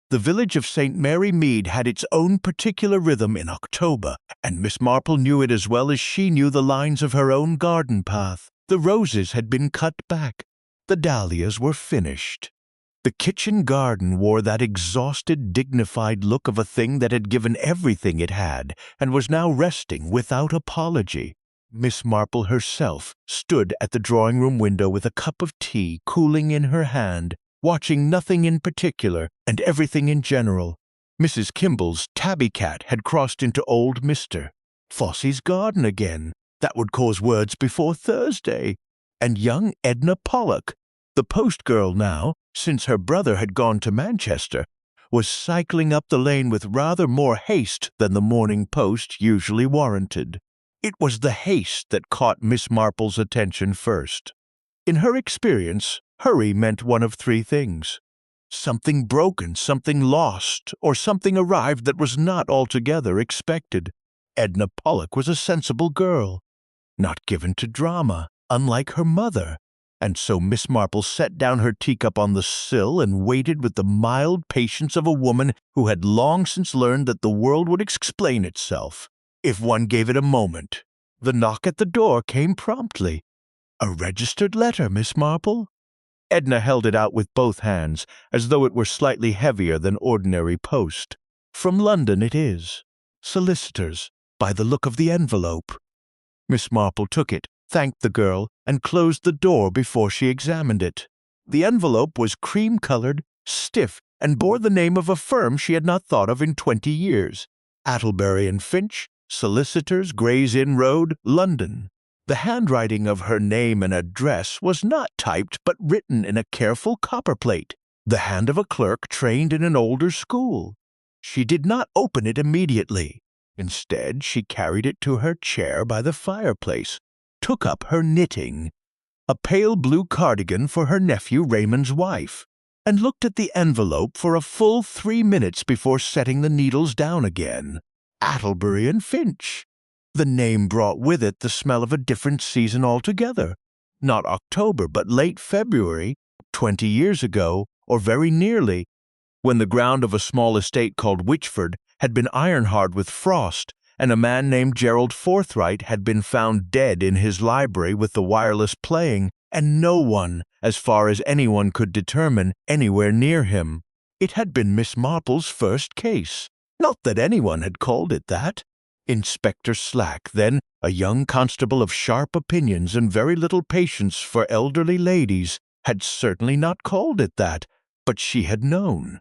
The village of St. Mary Mead had its own particular rhythm in October, and Miss Marple knew it as well as she knew the lines of her own garden path. The roses had been cut back. The dahlias were finished. The kitchen garden wore that exhausted, dignified look of a thing that had given everything it had and was now resting without apology. Miss Marple herself stood at the drawing-room window with a cup of tea cooling in her hand, watching nothing in particular and everything in general. Mrs. Kimball's tabby cat had crossed into old Mr. Fossey's garden again. That would cause words before Thursday. And young Edna Pollock, the post girl now, since her brother had gone to Manchester, was cycling up the lane with rather more haste than the Morning Post usually warranted. It was the haste that caught Miss Marple's attention first. In her experience, hurry meant one of three things: something broken, something lost, or something arrived that was not altogether expected. Edna Pollock was a sensible girl, not given to drama, unlike her mother, and so Miss Marple set down her teacup on the sill and waited with the mild patience of a woman who had long since learned that the world would explain itself if one gave it a moment. The knock at the door came promptly. "A registered letter, Miss Marple?" Edna held it out with both hands, as though it were slightly heavier than ordinary post. "From London it is. Solicitors, by the look of the envelope." Miss Marple took it, thanked the girl, and closed the door before she examined it. The envelope was cream-colored, stiff, and bore the name of a firm she had not thought of in 20 years. Attlebury and Finch, Solicitors, Gray's Inn Road, London. The handwriting of her name and address was not typed but written in a careful copperplate, the hand of a clerk trained in an older school. She did not open it immediately. Instead, she carried it to her chair by the fireplace, took up her knitting, a pale blue cardigan for her nephew Raymond's wife, and looked at the envelope for a full 3 minutes before setting the needles down again. Attlebury and Finch. The name brought with it the smell of a different season altogether. Not October, but late February, 20 years ago, or very nearly, when the ground of a small estate called Witchford had been iron-hard with frost, and a man named Gerald Forthright had been found dead in his library with the wireless playing, and no one, as far as anyone could determine, anywhere near him. It had been Miss Marple's first case. Not that anyone had called it that. Inspector Slack, then a young constable of sharp opinions and very little patience for elderly ladies, had certainly not called it that, but she had known.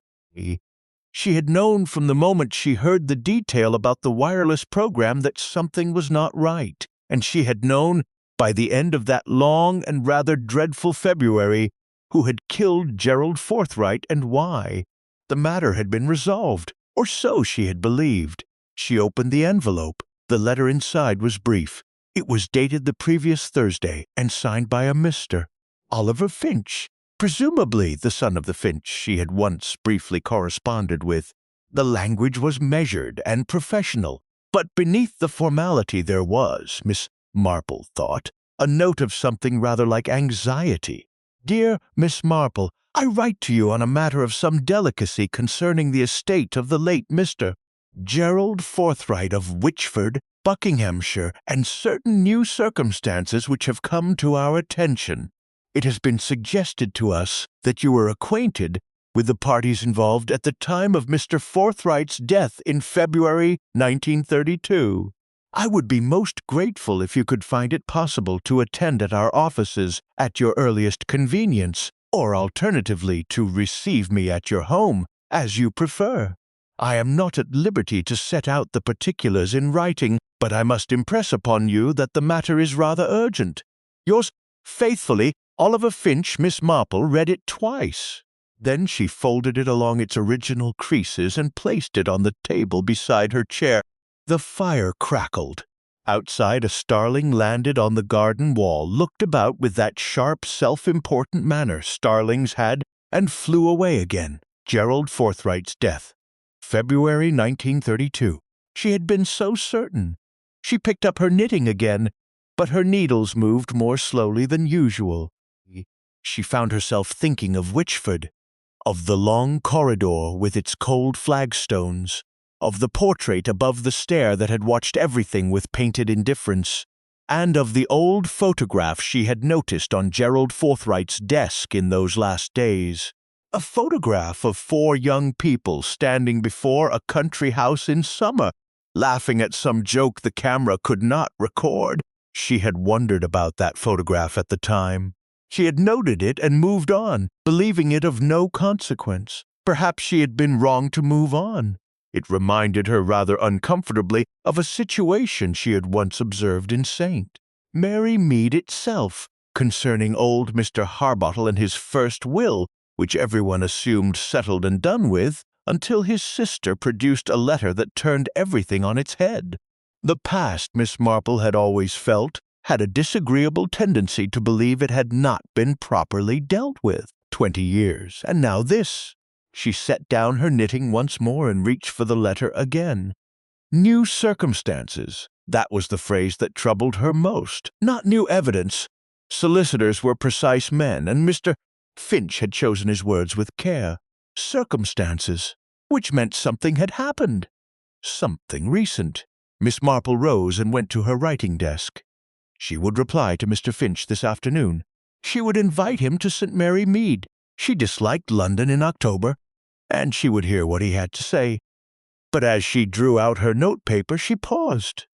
She had known from the moment she heard the detail about the wireless program that something was not right, and she had known, by the end of that long and rather dreadful February, who had killed Gerald Forthright and why. The matter had been resolved, or so she had believed. She opened the envelope. The letter inside was brief. It was dated the previous Thursday and signed by a Mr. Oliver Finch, presumably the son of the Finch she had once briefly corresponded with. The language was measured and professional, but beneath the formality there was, Miss Marple thought, a note of something rather like anxiety. "Dear Miss Marple, I write to you on a matter of some delicacy concerning the estate of the late Mr. Gerald Forthright of Witchford, Buckinghamshire, and certain new circumstances which have come to our attention. It has been suggested to us that you were acquainted with the parties involved at the time of Mr. Forthright's death in February 1932. I would be most grateful if you could find it possible to attend at our offices at your earliest convenience, or alternatively to receive me at your home, as you prefer. I am not at liberty to set out the particulars in writing, but I must impress upon you that the matter is rather urgent. Yours faithfully, Oliver Finch." Miss Marple read it twice. Then she folded it along its original creases and placed it on the table beside her chair. The fire crackled. Outside, a starling landed on the garden wall, looked about with that sharp, self-important manner starlings had, and flew away again. Gerald Forthright's death. February 1932. She had been so certain. She picked up her knitting again, but her needles moved more slowly than usual. She found herself thinking of Witchford. of the long corridor with its cold flagstones, of the portrait above the stair that had watched everything with painted indifference, and of the old photograph she had noticed on Gerald Forthright's desk in those last days. A photograph of 4 young people standing before a country house in summer, laughing at some joke the camera could not record. She had wondered about that photograph at the time. She had noted it and moved on, believing it of no consequence. Perhaps she had been wrong to move on. It reminded her rather uncomfortably of a situation she had once observed in St. Mary Mead itself, concerning old Mr. Harbottle and his first will, which everyone assumed settled and done with, until his sister produced a letter that turned everything on its head. The past, Miss Marple had always felt, had a disagreeable tendency to believe it had not been properly dealt with. 20 years, and now this. She set down her knitting once more and reached for the letter again. New circumstances. That was the phrase that troubled her most. Not new evidence. Solicitors were precise men, and Mr. Finch had chosen his words with care. Circumstances, which meant something had happened. Something recent. Miss Marple rose and went to her writing desk. She would reply to Mr. Finch this afternoon. She would invite him to St. Mary Mead. She disliked London in October, and she would hear what he had to say. But as she drew out her notepaper, she paused.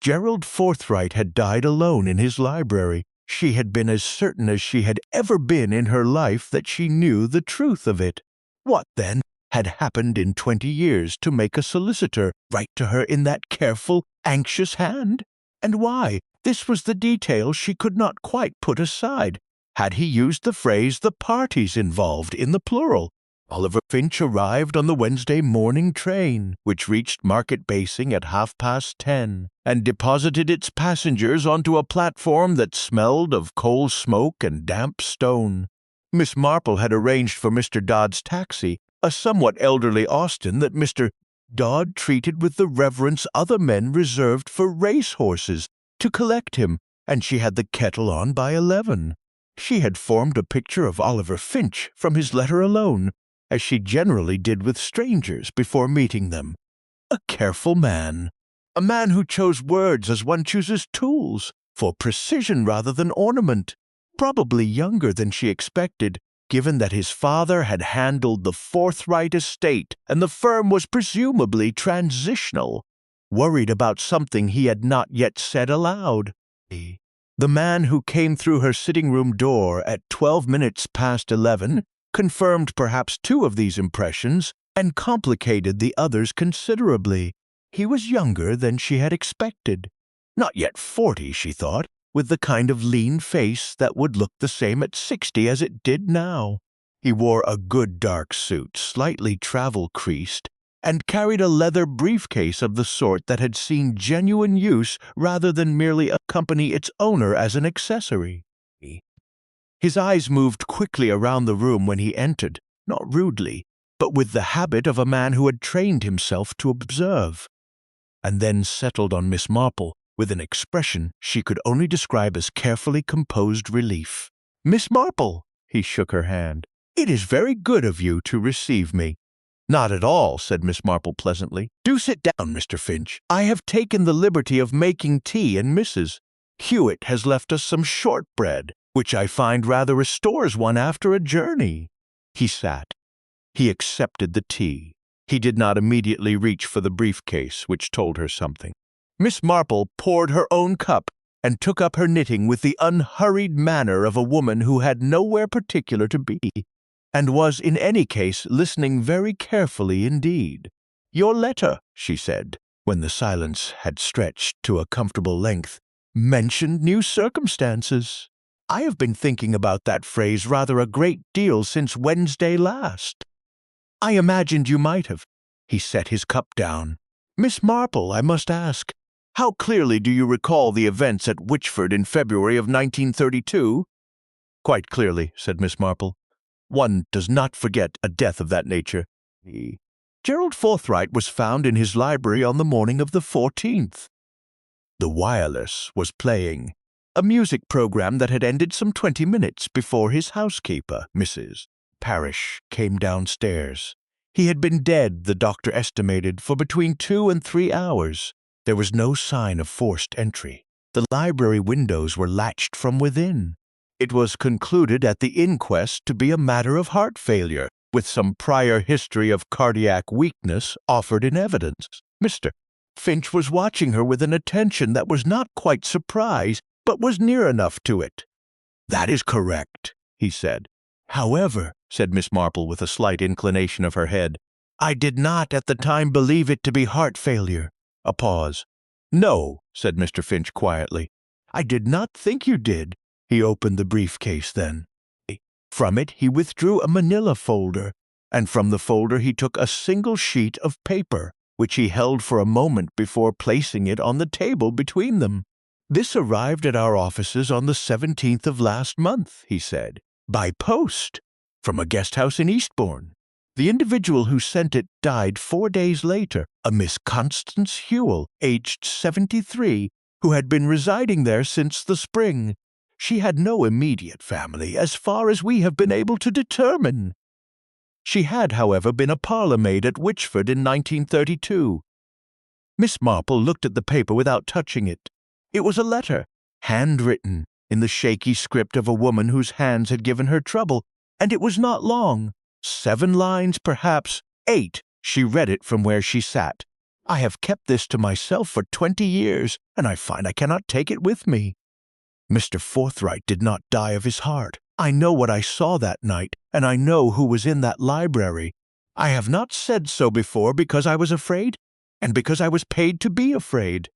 Gerald Forthright had died alone in his library. She had been as certain as she had ever been in her life that she knew the truth of it. What, then, had happened in 20 years to make a solicitor write to her in that careful, anxious hand? And why? This was the detail she could not quite put aside. Had he used the phrase "the parties involved" in the plural? Oliver Finch arrived on the Wednesday morning train, which reached Market Basing at 10:30, and deposited its passengers onto a platform that smelled of coal smoke and damp stone. Miss Marple had arranged for Mr. Dodd's taxi, a somewhat elderly Austin that Mr. Dodd treated with the reverence other men reserved for race-horses, to collect him, and she had the kettle on by 11. She had formed a picture of Oliver Finch from his letter alone, as she generally did with strangers before meeting them. A careful man. A man who chose words as one chooses tools, for precision rather than ornament. Probably younger than she expected, given that his father had handled the Forthright estate and the firm was presumably transitional. Worried about something he had not yet said aloud. The man who came through her sitting-room door at 12 minutes past 11 confirmed perhaps 2 of these impressions and complicated the others considerably. He was younger than she had expected. Not yet 40, she thought, with the kind of lean face that would look the same at 60 as it did now. He wore a good dark suit, slightly travel-creased, and carried a leather briefcase of the sort that had seen genuine use rather than merely accompany its owner as an accessory. His eyes moved quickly around the room when he entered, not rudely, but with the habit of a man who had trained himself to observe, and then settled on Miss Marple with an expression she could only describe as carefully composed relief. "Miss Marple," he shook her hand, "it is very good of you to receive me." "Not at all," said Miss Marple pleasantly. "Do sit down, Mr. Finch. I have taken the liberty of making tea, and Mrs. Hewitt has left us some shortbread, which I find rather restores one after a journey." He sat. He accepted the tea. He did not immediately reach for the briefcase, which told her something. Miss Marple poured her own cup and took up her knitting with the unhurried manner of a woman who had nowhere particular to be, and was in any case listening very carefully indeed. "Your letter," she said, when the silence had stretched to a comfortable length, "mentioned new circumstances. I have been thinking about that phrase rather a great deal since Wednesday last. I imagined you might have." He set his cup down. "Miss Marple, I must ask, how clearly do you recall the events at Witchford in February of 1932? "Quite clearly," said Miss Marple. "One does not forget a death of that nature." "Gerald Forthright was found in his library on the morning of the 14th. The wireless was playing a music program that had ended some 20 minutes before his housekeeper, Mrs. Parrish came downstairs. He had been dead, the doctor estimated, for between 2 and 3 hours. There was no sign of forced entry. The library windows were latched from within. It was concluded at the inquest to be a matter of heart failure, with some prior history of cardiac weakness offered in evidence. Mr. Finch was watching her with an attention that was not quite surprise, but was near enough to it. "That is correct," he said. "However," said Miss Marple with a slight inclination of her head, "I did not at the time believe it to be heart failure." A pause. "No," said Mr. Finch quietly. "I did not think you did." He opened the briefcase then. From it he withdrew a manila folder, and from the folder he took a single sheet of paper, which he held for a moment before placing it on the table between them. "This arrived at our offices on the 17th of last month," he said, "by post, from a guest house in Eastbourne. The individual who sent it died 4 days later, a Miss Constance Hewell, aged 73, who had been residing there since the spring. She had no immediate family, as far as we have been able to determine. She had, however, been a parlour-maid at Witchford in 1932. Miss Marple looked at the paper without touching it. It was a letter, handwritten, in the shaky script of a woman whose hands had given her trouble, and it was not long. 7 lines, perhaps 8. She read it from where she sat. "I have kept this to myself for 20 years, and I find I cannot take it with me. Mr. Forthright did not die of his heart. I know what I saw that night, and I know who was in that library. I have not said so before because I was afraid, and because I was paid to be afraid.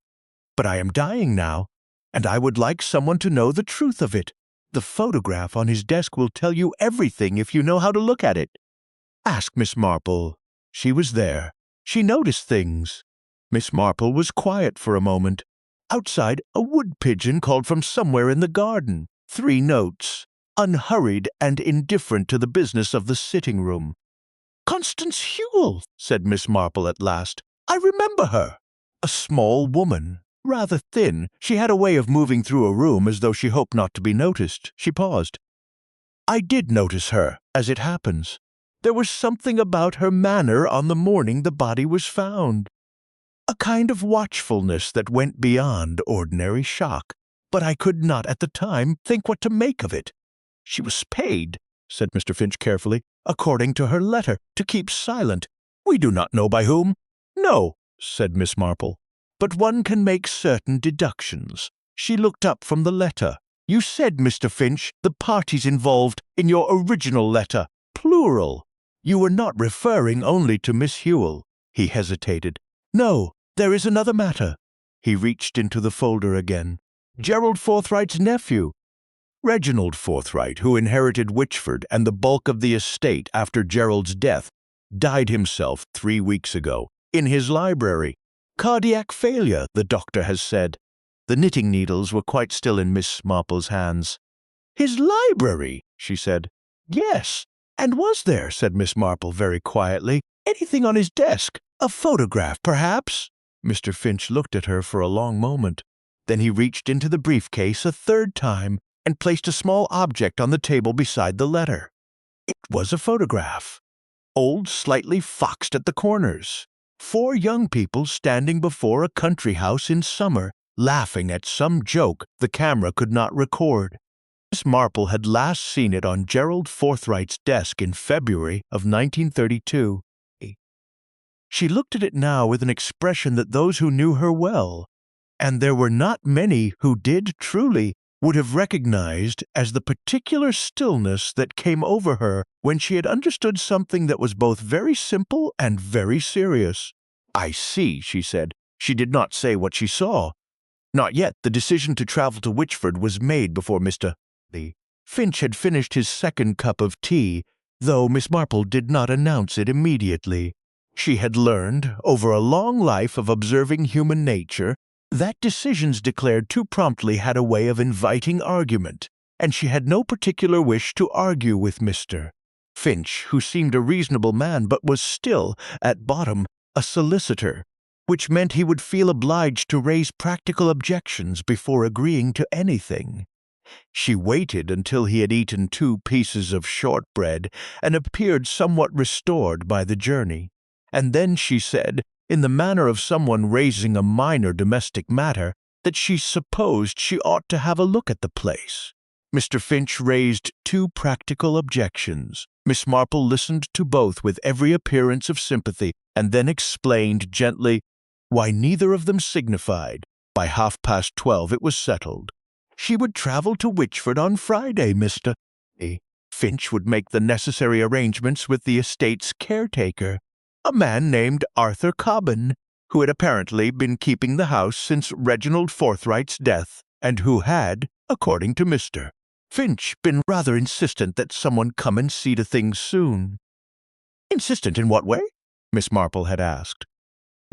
But I am dying now, and I would like someone to know the truth of it. The photograph on his desk will tell you everything if you know how to look at it. Ask Miss Marple. She was there. She noticed things." Miss Marple was quiet for a moment. Outside, a wood pigeon called from somewhere in the garden. 3 notes, unhurried and indifferent to the business of the sitting-room. "Constance Hewell," said Miss Marple at last. "I remember her. A small woman, rather thin. She had a way of moving through a room as though she hoped not to be noticed." She paused. "I did notice her, as it happens. There was something about her manner on the morning the body was found. A kind of watchfulness that went beyond ordinary shock, but I could not at the time think what to make of it. She was paid," said Mr. Finch carefully, "according to her letter, to keep silent. We do not know by whom." "No," said Miss Marple, "but one can make certain deductions." She looked up from the letter. "You said, Mr. Finch, the parties involved in your original letter, plural. You were not referring only to Miss Hewell." He hesitated. "No, there is another matter." He reached into the folder again. "Gerald Forthright's nephew, Reginald Forthright, who inherited Witchford and the bulk of the estate after Gerald's death, died himself 3 weeks ago, in his library. Cardiac failure, the doctor has said." The knitting needles were quite still in Miss Marple's hands. "His library?" she said. "Yes. And was there," said Miss Marple very quietly, "anything on his desk? A photograph, perhaps?" Mr. Finch looked at her for a long moment. Then he reached into the briefcase a 3rd time and placed a small object on the table beside the letter. It was a photograph. Old, slightly foxed at the corners. 4 young people standing before a country house in summer, laughing at some joke the camera could not record. Miss Marple had last seen it on Gerald Forthright's desk in February of 1932. She looked at it now with an expression that those who knew her well, and there were not many who did truly, would have recognized as the particular stillness that came over her when she had understood something that was both very simple and very serious. "I see," she said. She did not say what she saw. Not yet. The decision to travel to Witchford was made before Mr. Finch had finished his 2nd cup of tea, though Miss Marple did not announce it immediately. She had learned, over a long life of observing human nature, that decisions declared too promptly had a way of inviting argument, and she had no particular wish to argue with Mr. Finch, who seemed a reasonable man but was still, at bottom, a solicitor, which meant he would feel obliged to raise practical objections before agreeing to anything. She waited until he had eaten 2 pieces of shortbread and appeared somewhat restored by the journey, and then she said, in the manner of someone raising a minor domestic matter, that she supposed she ought to have a look at the place. Mr. Finch raised 2 practical objections. Miss Marple listened to both with every appearance of sympathy, and then explained gently why neither of them signified. By 12:30 it was settled. She would travel to Witchford on Friday, Mr. Finch would make the necessary arrangements with the estate's caretaker, a man named Arthur Cobbin, who had apparently been keeping the house since Reginald Forthright's death, and who had, according to Mr. Finch, been rather insistent that someone come and see to things soon. "Insistent in what way?" Miss Marple had asked.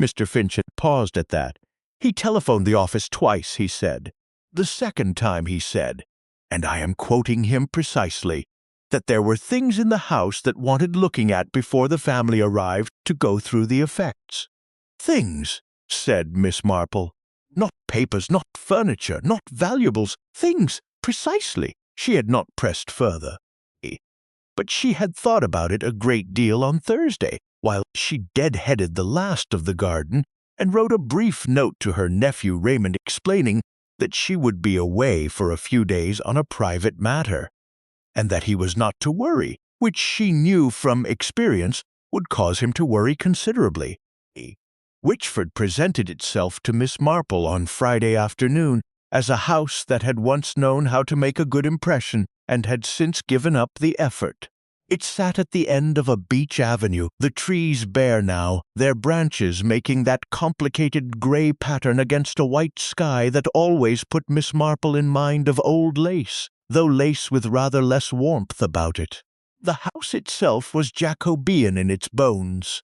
Mr. Finch had paused at that. "He telephoned the office twice," he said. "The second time he said, and I am quoting him precisely, that there were things in the house that wanted looking at before the family arrived to go through the effects." "Things," said Miss Marple. "Not papers, not furniture, not valuables. Things, precisely." She had not pressed further. But she had thought about it a great deal on Thursday, while she dead-headed the last of the garden, and wrote a brief note to her nephew Raymond explaining that she would be away for a few days on a private matter, and that he was not to worry, which she knew from experience would cause him to worry considerably. Witchford presented itself to Miss Marple on Friday afternoon as a house that had once known how to make a good impression and had since given up the effort. It sat at the end of a beech avenue, the trees bare now, their branches making that complicated grey pattern against a white sky that always put Miss Marple in mind of old lace, though lace with rather less warmth about it. The house itself was Jacobean in its bones,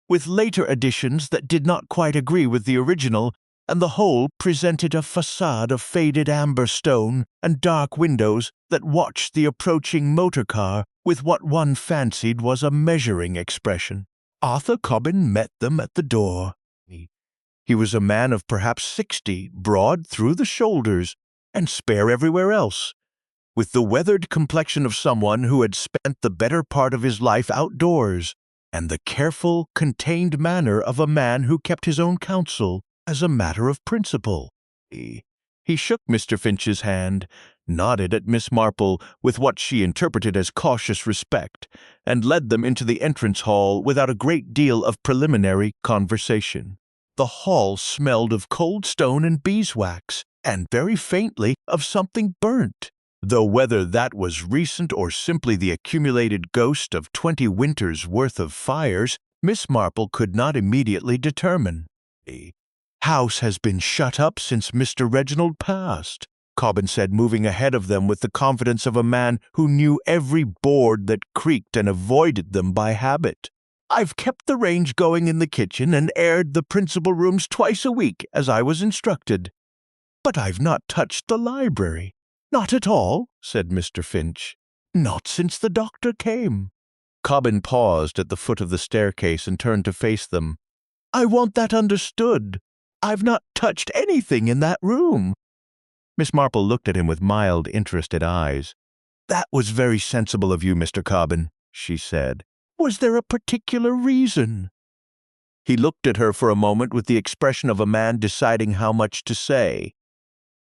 with later additions that did not quite agree with the original, and the whole presented a facade of faded amber stone and dark windows that watched the approaching motor car with what one fancied was a measuring expression. Arthur Cobbin met them at the door. He was a man of perhaps 60, broad through the shoulders, and spare everywhere else, with the weathered complexion of someone who had spent the better part of his life outdoors, and the careful, contained manner of a man who kept his own counsel as a matter of principle. He shook Mr. Finch's hand, nodded at Miss Marple with what she interpreted as cautious respect, and led them into the entrance hall without a great deal of preliminary conversation. The hall smelled of cold stone and beeswax, and very faintly of something burnt, though whether that was recent or simply the accumulated ghost of 20 winters' worth of fires, Miss Marple could not immediately determine. "House has been shut up since Mr. Reginald passed," Cobbin said, moving ahead of them with the confidence of a man who knew every board that creaked and avoided them by habit. "I've kept the range going in the kitchen and aired the principal rooms twice a week, as I was instructed. But I've not touched the library." "Not at all," said Mr. Finch. "Not since the doctor came." Cobbin paused at the foot of the staircase and turned to face them. "I want that understood. I've not touched anything in that room." Miss Marple looked at him with mild, interested eyes. "That was very sensible of you, Mr. Cobbin," she said. "Was there a particular reason?" He looked at her for a moment with the expression of a man deciding how much to say.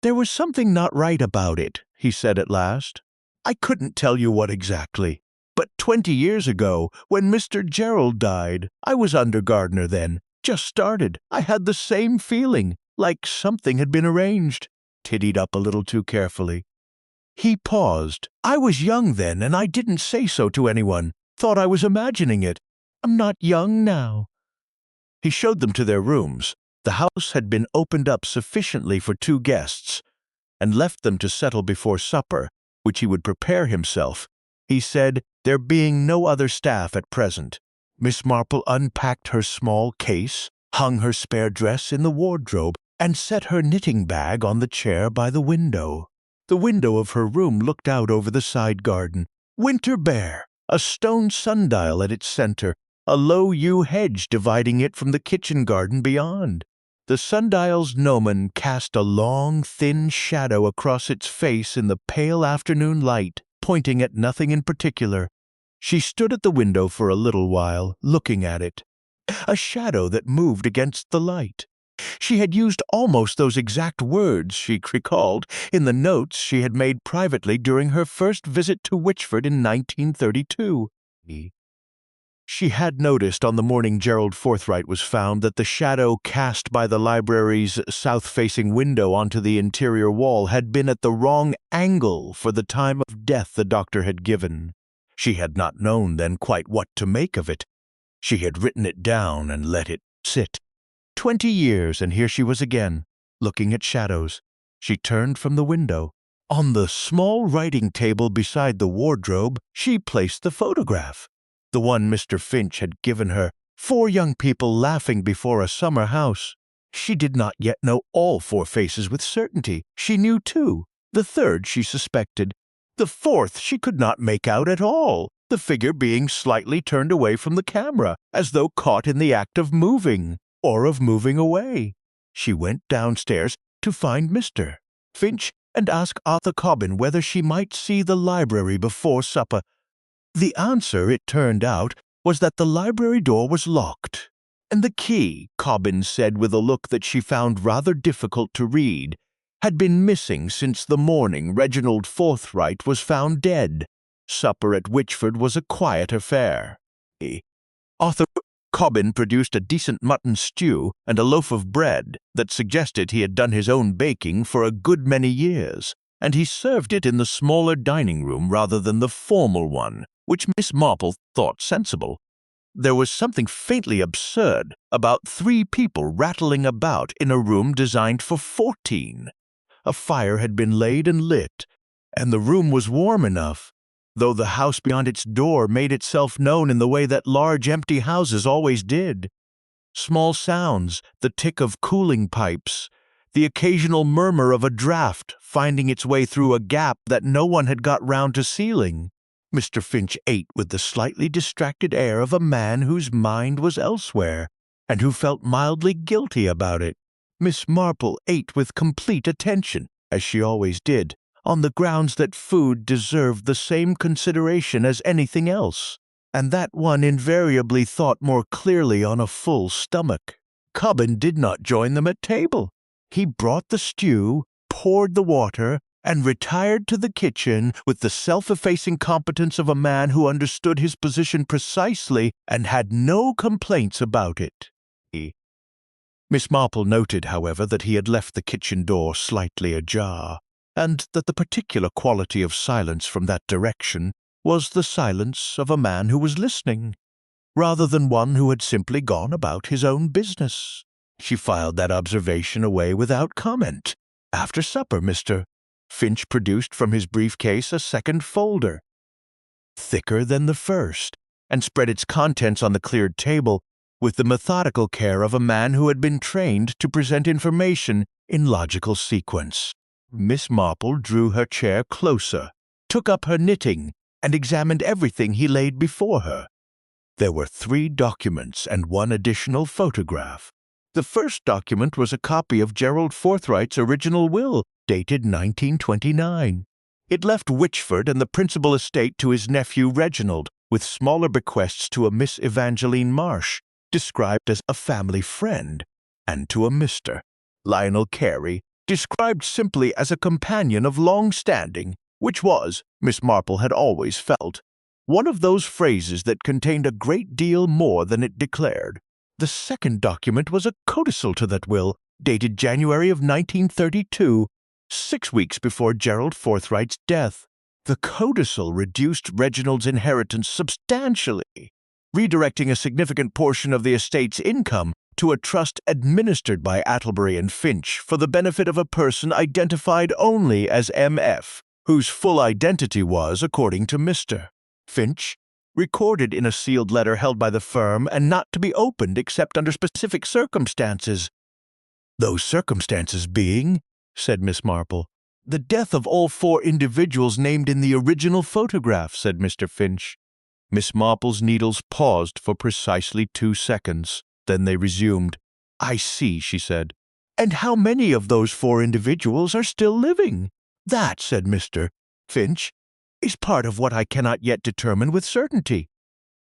"There was something not right about it," he said at last. "I couldn't tell you what exactly. But 20 years ago, when Mr. Gerald died, I was under gardener then, just started. I had the same feeling, like something had been arranged." Tiddied up a little too carefully. He paused. "I was young then, and I didn't say so to anyone. Thought I was imagining it. I'm not young now." He showed them to their rooms. The house had been opened up sufficiently for 2 guests, and left them to settle before supper, which he would prepare himself. He said, there being no other staff at present. Miss Marple unpacked her small case, hung her spare dress in the wardrobe, and set her knitting bag on the chair by the window. The window of her room looked out over the side garden, winter bare, a stone sundial at its center, a low yew hedge dividing it from the kitchen garden beyond. The sundial's gnomon cast a long, thin shadow across its face in the pale afternoon light, pointing at nothing in particular. She stood at the window for a little while, looking at it. A shadow that moved against the light. She had used almost those exact words, she recalled, in the notes she had made privately during her first visit to Witchford in 1932. She had noticed on the morning Gerald Forthright was found that the shadow cast by the library's south-facing window onto the interior wall had been at the wrong angle for the time of death the doctor had given. She had not known then quite what to make of it. She had written it down and let it sit. 20 years, and here she was again, looking at shadows. She turned from the window. On the small writing table beside the wardrobe, she placed the photograph. The one Mr. Finch had given her, 4 young people laughing before a summer house. She did not yet know all 4 faces with certainty. She knew 2. The third she suspected. The fourth she could not make out at all, the figure being slightly turned away from the camera, as though caught in the act of moving, or of moving away. She went downstairs to find Mr. Finch and ask Arthur Cobbin whether she might see the library before supper. The answer, it turned out, was that the library door was locked, and the key, Cobbin said with a look that she found rather difficult to read, had been missing since the morning Reginald Forthright was found dead. Supper at Witchford was a quiet affair. Arthur Cobbin produced a decent mutton stew and a loaf of bread that suggested he had done his own baking for a good many years, and he served it in the smaller dining room rather than the formal one, which Miss Marple thought sensible. There was something faintly absurd about 3 people rattling about in a room designed for 14. A fire had been laid and lit, and the room was warm enough, though the house beyond its door made itself known in the way that large empty houses always did. Small sounds, the tick of cooling pipes, the occasional murmur of a draught finding its way through a gap that no one had got round to sealing. Mr. Finch ate with the slightly distracted air of a man whose mind was elsewhere, and who felt mildly guilty about it. Miss Marple ate with complete attention, as she always did, on the grounds that food deserved the same consideration as anything else, and that one invariably thought more clearly on a full stomach. Cobbin did not join them at table. He brought the stew, poured the water, and retired to the kitchen with the self-effacing competence of a man who understood his position precisely and had no complaints about it. Miss Marple noted, however, that he had left the kitchen door slightly ajar, and that the particular quality of silence from that direction was the silence of a man who was listening, rather than one who had simply gone about his own business. She filed that observation away without comment. After supper, Mr. Finch produced from his briefcase a second folder, thicker than the first, and spread its contents on the cleared table with the methodical care of a man who had been trained to present information in logical sequence. Miss Marple drew her chair closer, took up her knitting, and examined everything he laid before her. There were 3 documents and 1 additional photograph. The first document was a copy of Gerald Forthright's original will, dated 1929. It left Witchford and the principal estate to his nephew Reginald, with smaller bequests to a Miss Evangeline Marsh, described as a family friend, and to a Mr. Lionel Carey, described simply as a companion of long standing, which was, Miss Marple had always felt, one of those phrases that contained a great deal more than it declared. The second document was a codicil to that will, dated January of 1932, 6 weeks before Gerald Forthright's death. The codicil reduced Reginald's inheritance substantially, redirecting a significant portion of the estate's income to a trust administered by Attleby and Finch for the benefit of a person identified only as M.F., whose full identity was, according to Mr. Finch, recorded in a sealed letter held by the firm and not to be opened except under specific circumstances. "Those circumstances being," said Miss Marple, "the death of all 4 individuals named in the original photograph," said Mr. Finch. Miss Marple's needles paused for precisely 2 seconds. Then they resumed. "I see," she said. And how many of those 4 individuals are still living? That, said Mr. Finch, is part of what I cannot yet determine with certainty.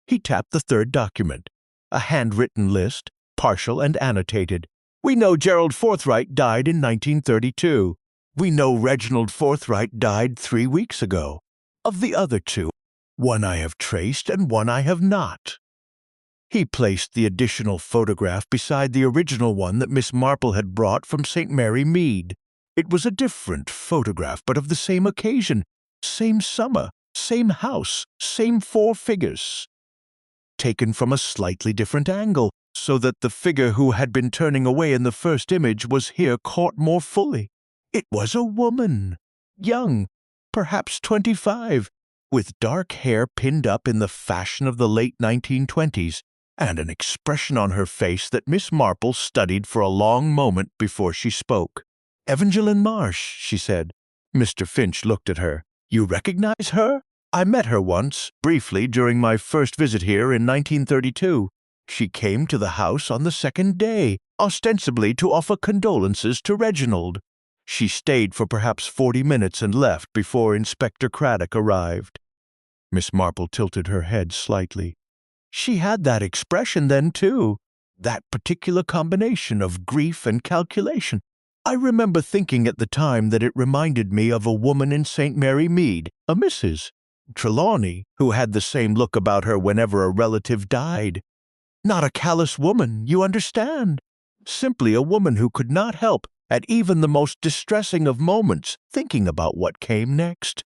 He tapped the third document, a handwritten list, partial and annotated. We know Gerald Forthright died in 1932. We know Reginald Forthright died 3 weeks ago. Of the other 2, one I have traced and one I have not. He placed the additional photograph beside the original one that Miss Marple had brought from St. Mary Mead. It was a different photograph, but of the same occasion, same summer, same house, same 4 figures, taken from a slightly different angle, so that the figure who had been turning away in the first image was here caught more fully. It was a woman, young, perhaps 25, with dark hair pinned up in the fashion of the late 1920s, and an expression on her face that Miss Marple studied for a long moment before she spoke. Evangeline Marsh, she said. Mr. Finch looked at her. You recognize her? I met her once, briefly, during my first visit here in 1932. She came to the house on the second day, ostensibly to offer condolences to Reginald. She stayed for perhaps 40 minutes and left before Inspector Craddock arrived. Miss Marple tilted her head slightly. She had that expression then, too, that particular combination of grief and calculation. I remember thinking at the time that it reminded me of a woman in St. Mary Mead, a Mrs. Trelawney, who had the same look about her whenever a relative died. Not a callous woman, you understand. Simply a woman who could not help, at even the most distressing of moments, thinking about what came next.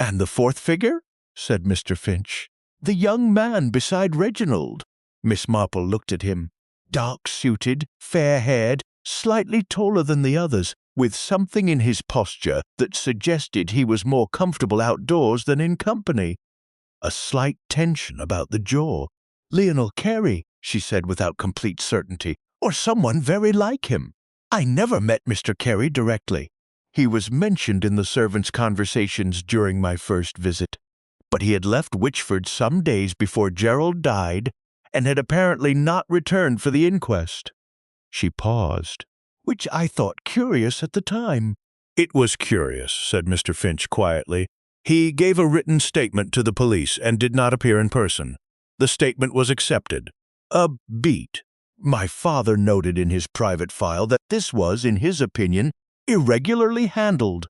And the 4th figure? Said Mr. Finch. The young man beside Reginald. Miss Marple looked at him. Dark-suited, fair-haired, slightly taller than the others, with something in his posture that suggested he was more comfortable outdoors than in company. A slight tension about the jaw. Lionel Carey, she said without complete certainty, or someone very like him. I never met Mr. Carey directly. He was mentioned in the servants' conversations during my first visit. But he had left Witchford some days before Gerald died and had apparently not returned for the inquest. She paused, which I thought curious at the time. It was curious, said Mr. Finch quietly. He gave a written statement to the police and did not appear in person. The statement was accepted. A beat. My father noted in his private file that this was, in his opinion, irregularly handled.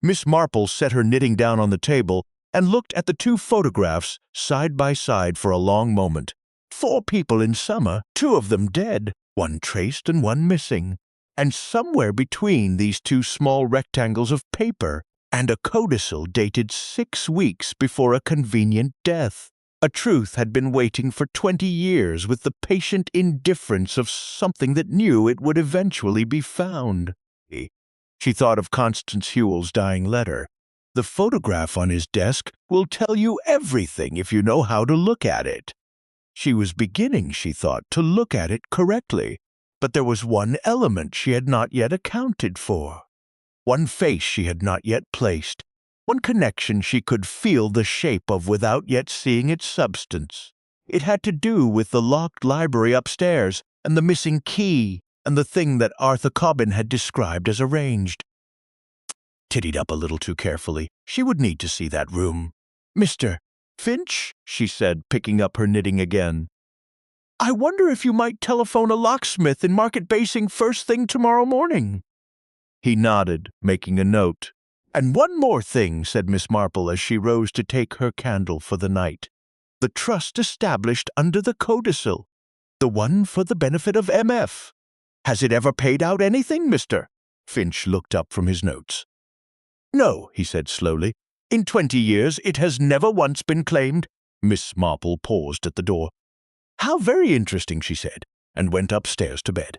Miss Marple set her knitting down on the table and looked at the 2 photographs side by side for a long moment. 4 people in summer, 2 of them dead, 1 traced and 1 missing. And somewhere between these 2 small rectangles of paper and a codicil dated 6 weeks before a convenient death. A truth had been waiting for 20 years with the patient indifference of something that knew it would eventually be found. She thought of Constance Hewell's dying letter. The photograph on his desk will tell you everything if you know how to look at it. She was beginning, she thought, to look at it correctly, but there was one element she had not yet accounted for. One face she had not yet placed, one connection she could feel the shape of without yet seeing its substance. It had to do with the locked library upstairs and the missing key and the thing that Arthur Cobbin had described as arranged. Tittied up a little too carefully. She would need to see that room. Mr. Finch, she said, picking up her knitting again. I wonder if you might telephone a locksmith in Market Basing first thing tomorrow morning. He nodded, making a note. And one more thing, said Miss Marple as she rose to take her candle for the night. The trust established under the codicil. The one for the benefit of M.F. Has it ever paid out anything, Mr.? Finch looked up from his notes. No, he said slowly. In 20 years it has never once been claimed. Miss Marple paused at the door. How very interesting, she said, and went upstairs to bed.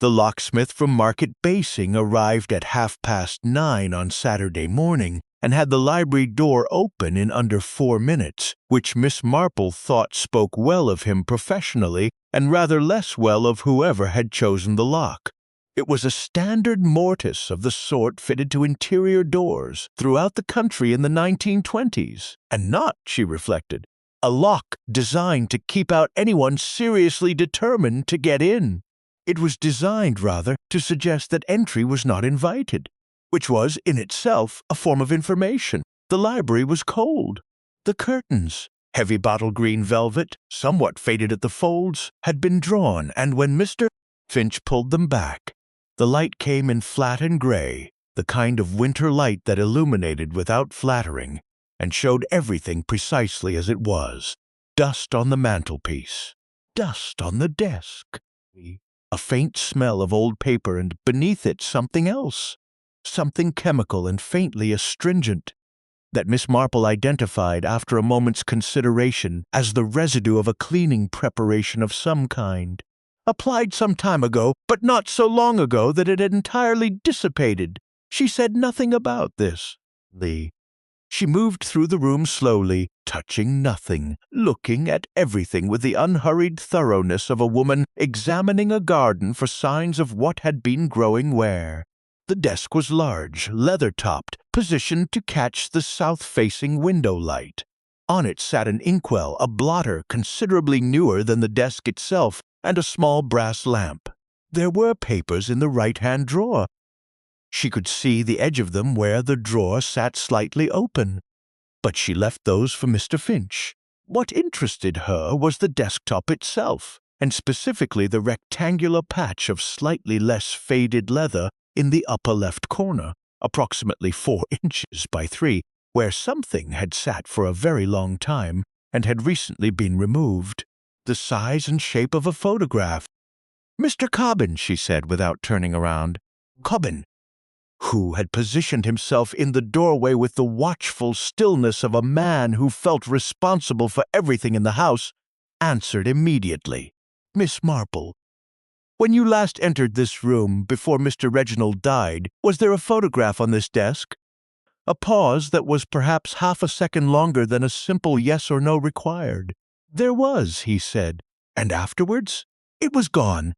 The locksmith from Market Basing arrived at 9:30 on Saturday morning and had the library door open in under 4 minutes, which Miss Marple thought spoke well of him professionally and rather less well of whoever had chosen the lock. It was a standard mortise of the sort fitted to interior doors throughout the country in the 1920s, and not, she reflected, a lock designed to keep out anyone seriously determined to get in. It was designed, rather, to suggest that entry was not invited, which was, in itself, a form of information. The library was cold. The curtains, heavy bottle green velvet, somewhat faded at the folds, had been drawn, and when Mr. Finch pulled them back, the light came in flat and gray, the kind of winter light that illuminated without flattering, and showed everything precisely as it was. Dust on the mantelpiece, dust on the desk, a faint smell of old paper, and beneath it something else, something chemical and faintly astringent, that Miss Marple identified after a moment's consideration as the residue of a cleaning preparation of some kind, applied some time ago, but not so long ago that it had entirely dissipated. She said nothing about this. She moved through the room slowly, touching nothing, looking at everything with the unhurried thoroughness of a woman examining a garden for signs of what had been growing where. The desk was large, leather-topped, positioned to catch the south-facing window light. On it sat an inkwell, a blotter considerably newer than the desk itself, and a small brass lamp. There were papers in the right-hand drawer. She could see the edge of them where the drawer sat slightly open, but she left those for Mr. Finch. What interested her was the desktop itself, and specifically the rectangular patch of slightly less faded leather in the upper left corner, approximately 4 inches by 3, where something had sat for a very long time and had recently been removed. The size and shape of a photograph. "Mr. Cobbin," she said without turning around. Cobbin, who had positioned himself in the doorway with the watchful stillness of a man who felt responsible for everything in the house, answered immediately. "Miss Marple, when you last entered this room before Mr. Reginald died, was there a photograph on this desk?" A pause that was perhaps half a second longer than a simple yes or no required. "There was," he said. "And afterwards?" "It was gone.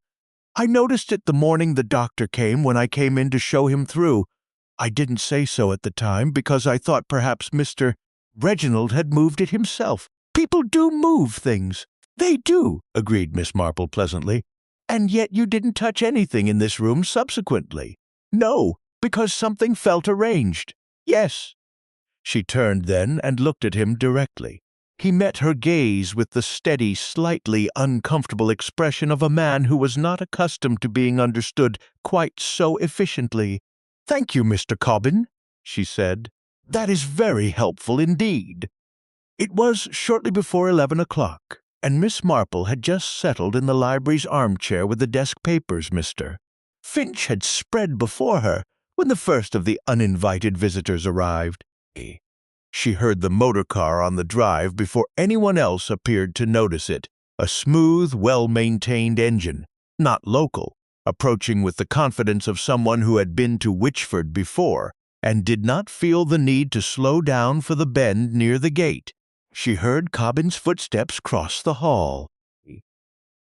I noticed it the morning the doctor came when I came in to show him through. I didn't say so at the time because I thought perhaps Mr. Reginald had moved it himself. People do move things." "They do," agreed Miss Marple pleasantly. "And yet you didn't touch anything in this room subsequently." "No, because something felt arranged." "Yes." She turned then and looked at him directly. He met her gaze with the steady, slightly uncomfortable expression of a man who was not accustomed to being understood quite so efficiently. "Thank you, Mr. Cobbin," she said. "That is very helpful indeed." It was shortly before 11 o'clock, and Miss Marple had just settled in the library's armchair with the desk papers Mr. Finch had spread before her when the first of the uninvited visitors arrived. She heard the motor car on the drive before anyone else appeared to notice it, a smooth, well-maintained engine, not local, approaching with the confidence of someone who had been to Witchford before and did not feel the need to slow down for the bend near the gate. She heard Cobbin's footsteps cross the hall.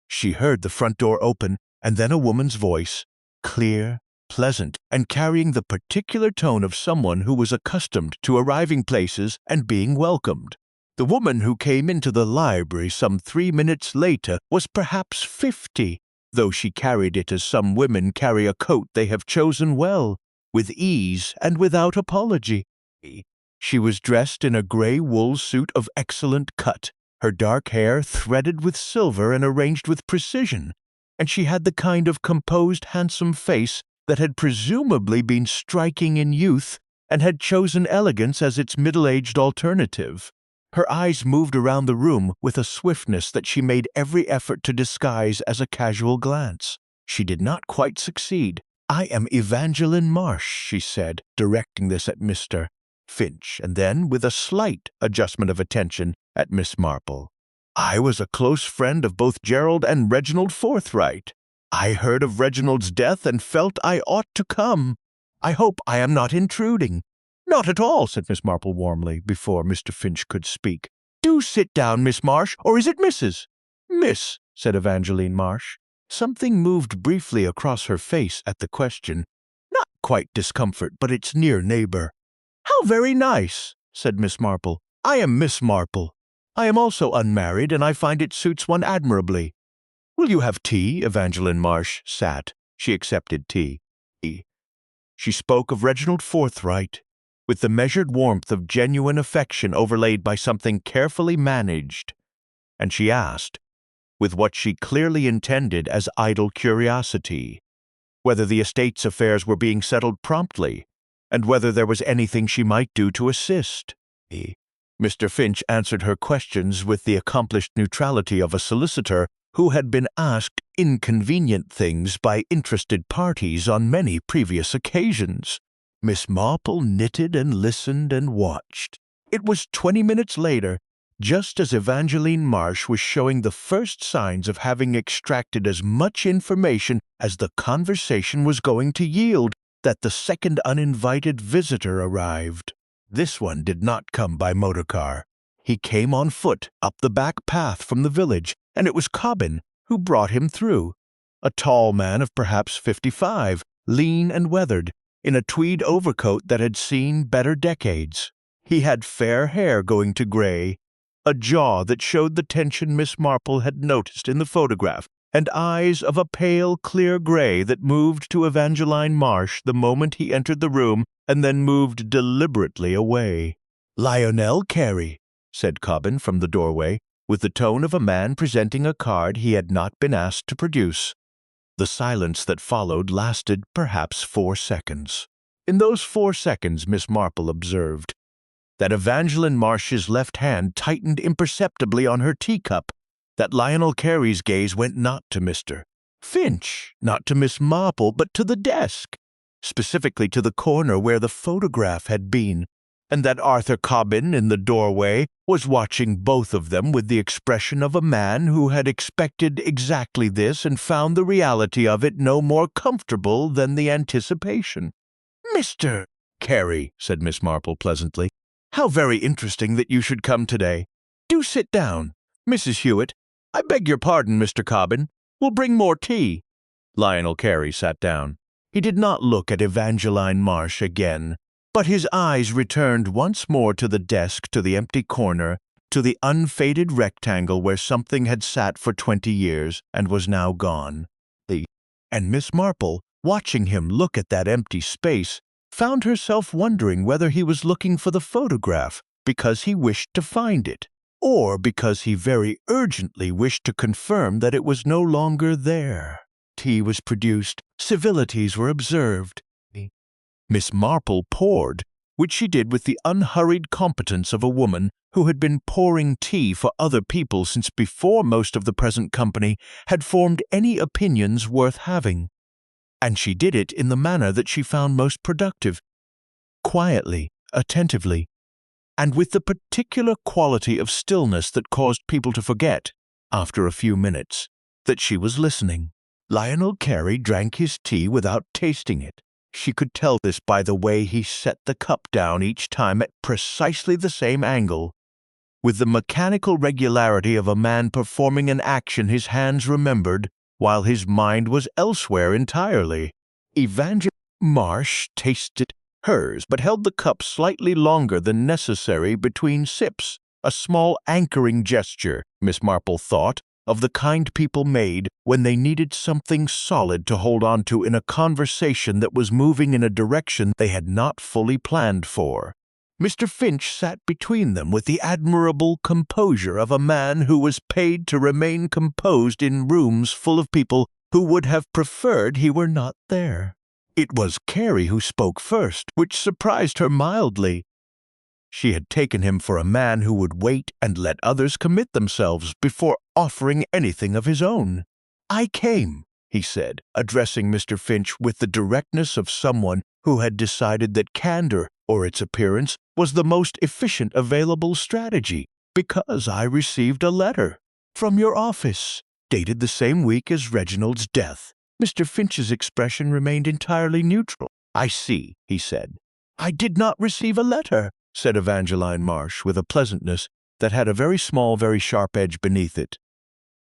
She heard the front door open, and then a woman's voice, clear, pleasant, and carrying the particular tone of someone who was accustomed to arriving places and being welcomed. The woman who came into the library some 3 minutes later was perhaps 50, though she carried it as some women carry a coat they have chosen well, with ease and without apology. She was dressed in a gray wool suit of excellent cut, her dark hair threaded with silver and arranged with precision, and she had the kind of composed, handsome face that had presumably been striking in youth and had chosen elegance as its middle-aged alternative. Her eyes moved around the room with a swiftness that she made every effort to disguise as a casual glance. She did not quite succeed. "I am Evangeline Marsh," she said, directing this at Mr. Finch, and then, with a slight adjustment of attention, at Miss Marple. "I was a close friend of both Gerald and Reginald Forthright. I heard of Reginald's death and felt I ought to come. I hope I am not intruding." "Not at all," said Miss Marple warmly, before Mr. Finch could speak. "Do sit down, Miss Marsh, or is it Mrs.?" "Miss," said Evangeline Marsh. Something moved briefly across her face at the question. Not quite discomfort, but its near neighbor. "How very nice," said Miss Marple. "I am Miss Marple. I am also unmarried, and I find it suits one admirably." "Will you have tea?" Evangeline Marsh sat. She accepted tea. She spoke of Reginald forthright, with the measured warmth of genuine affection overlaid by something carefully managed, and she asked, with what she clearly intended as idle curiosity, whether the estate's affairs were being settled promptly, and whether there was anything she might do to assist. Mr. Finch answered her questions with the accomplished neutrality of a solicitor who had been asked inconvenient things by interested parties on many previous occasions. Miss Marple knitted and listened and watched. It was 20 minutes later, just as Evangeline Marsh was showing the first signs of having extracted as much information as the conversation was going to yield, that the second uninvited visitor arrived. This one did not come by motor car. He came on foot up the back path from the village, and it was Cobbin who brought him through. A tall man of perhaps 55, lean and weathered, in a tweed overcoat that had seen better decades. He had fair hair going to gray, a jaw that showed the tension Miss Marple had noticed in the photograph, and eyes of a pale, clear gray that moved to Evangeline Marsh the moment he entered the room and then moved deliberately away. "Lionel Carey," said Cobbin from the doorway, with the tone of a man presenting a card he had not been asked to produce. The silence that followed lasted perhaps 4 seconds. In those 4 seconds, Miss Marple observed that Evangeline Marsh's left hand tightened imperceptibly on her teacup, that Lionel Carey's gaze went not to Mr. Finch, not to Miss Marple, but to the desk, specifically to the corner where the photograph had been, and that Arthur Cobbin in the doorway was watching both of them with the expression of a man who had expected exactly this and found the reality of it no more comfortable than the anticipation. "Mr. Carey," said Miss Marple pleasantly, "how very interesting that you should come today. Do sit down. Mrs. Hewitt, I beg your pardon, Mr. Cobbin. We'll bring more tea." Lionel Carey sat down. He did not look at Evangeline Marsh again, but his eyes returned once more to the desk, to the empty corner, to the unfaded rectangle where something had sat for 20 years and was now gone. And Miss Marple, watching him look at that empty space, found herself wondering whether he was looking for the photograph because he wished to find it, or because he very urgently wished to confirm that it was no longer there. Tea was produced, civilities were observed. Miss Marple poured, which she did with the unhurried competence of a woman who had been pouring tea for other people since before most of the present company had formed any opinions worth having. And she did it in the manner that she found most productive, quietly, attentively, and with the particular quality of stillness that caused people to forget, after a few minutes, that she was listening. Lionel Carey drank his tea without tasting it. She could tell this by the way he set the cup down each time at precisely the same angle, with the mechanical regularity of a man performing an action his hands remembered while his mind was elsewhere entirely. Evangeline Marsh tasted hers, but held the cup slightly longer than necessary between sips, a small anchoring gesture, Miss Marple thought, of the kind people made when they needed something solid to hold on to in a conversation that was moving in a direction they had not fully planned for. Mr. Finch sat between them with the admirable composure of a man who was paid to remain composed in rooms full of people who would have preferred he were not there. It was Carey who spoke first, which surprised her mildly. She had taken him for a man who would wait and let others commit themselves before offering anything of his own. "I came," he said, addressing Mr. Finch with the directness of someone who had decided that candor, or its appearance, was the most efficient available strategy, "because I received a letter from your office, dated the same week as Reginald's death." Mr. Finch's expression remained entirely neutral. "I see," he said. "I did not receive a letter," said Evangeline Marsh with a pleasantness that had a very small, very sharp edge beneath it.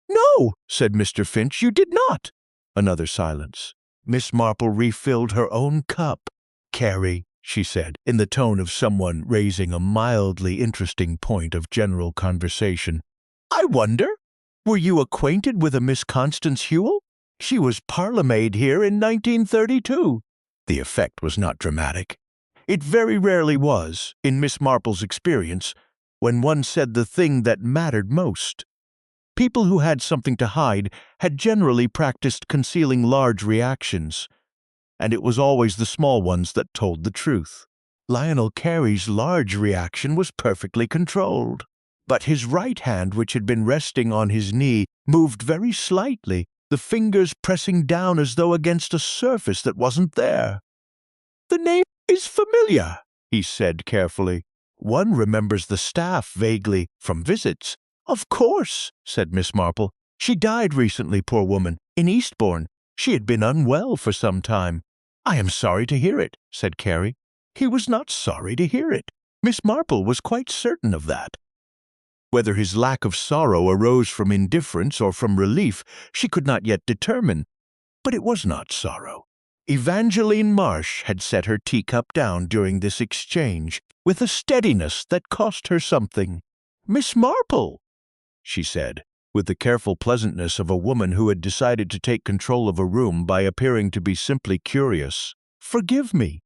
"No," said Mr. Finch, "you did not." Another silence. Miss Marple refilled her own cup. "Carey," she said, in the tone of someone raising a mildly interesting point of general conversation, "I wonder Were you acquainted with a Miss Constance Hewell? She was parlour-maid here in 1932. The effect was not dramatic. It very rarely was, in Miss Marple's experience, when one said the thing that mattered most. People who had something to hide had generally practiced concealing large reactions, and it was always the small ones that told the truth. Lionel Carey's large reaction was perfectly controlled, but his right hand, which had been resting on his knee, moved very slightly, the fingers pressing down as though against a surface that wasn't there. "The name is familiar," he said carefully. "One remembers the staff vaguely from visits." "Of course," said Miss Marple. "She died recently, poor woman, in Eastbourne. She had been unwell for some time." "I am sorry to hear it," said Carey. He was not sorry to hear it. Miss Marple was quite certain of that. Whether his lack of sorrow arose from indifference or from relief, she could not yet determine. But it was not sorrow. Evangeline Marsh had set her teacup down during this exchange, with a steadiness that cost her something. "Miss Marple," she said, with the careful pleasantness of a woman who had decided to take control of a room by appearing to be simply curious, "forgive me.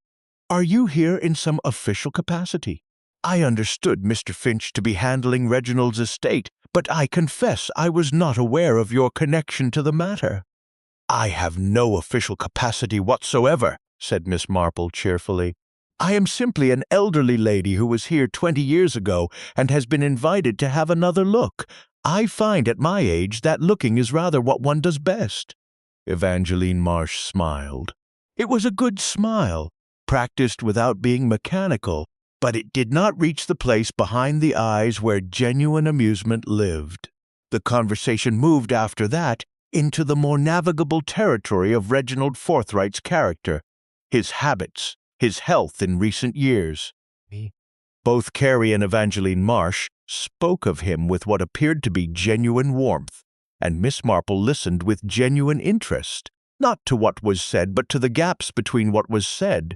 Are you here in some official capacity? I understood Mr. Finch to be handling Reginald's estate, but I confess I was not aware of your connection to the matter." "I have no official capacity whatsoever," said Miss Marple cheerfully. "I am simply an elderly lady who was here 20 years ago and has been invited to have another look. I find at my age that looking is rather what one does best." Evangeline Marsh smiled. It was a good smile, practiced without being mechanical, but it did not reach the place behind the eyes where genuine amusement lived. The conversation moved after that into the more navigable territory of Reginald Forthright's character, his habits, his health in recent years. Both Carey and Evangeline Marsh spoke of him with what appeared to be genuine warmth, and Miss Marple listened with genuine interest, not to what was said, but to the gaps between what was said.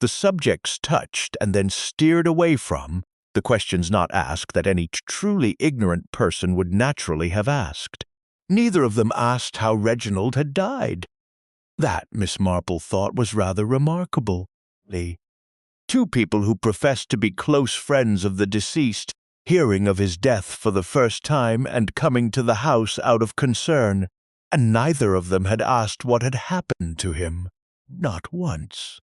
The subjects touched and then steered away from, the questions not asked that any truly ignorant person would naturally have asked. Neither of them asked how Reginald had died. That, Miss Marple thought, was rather remarkable. Two people who professed to be close friends of the deceased, hearing of his death for the first time and coming to the house out of concern, and neither of them had asked what had happened to him. Not once.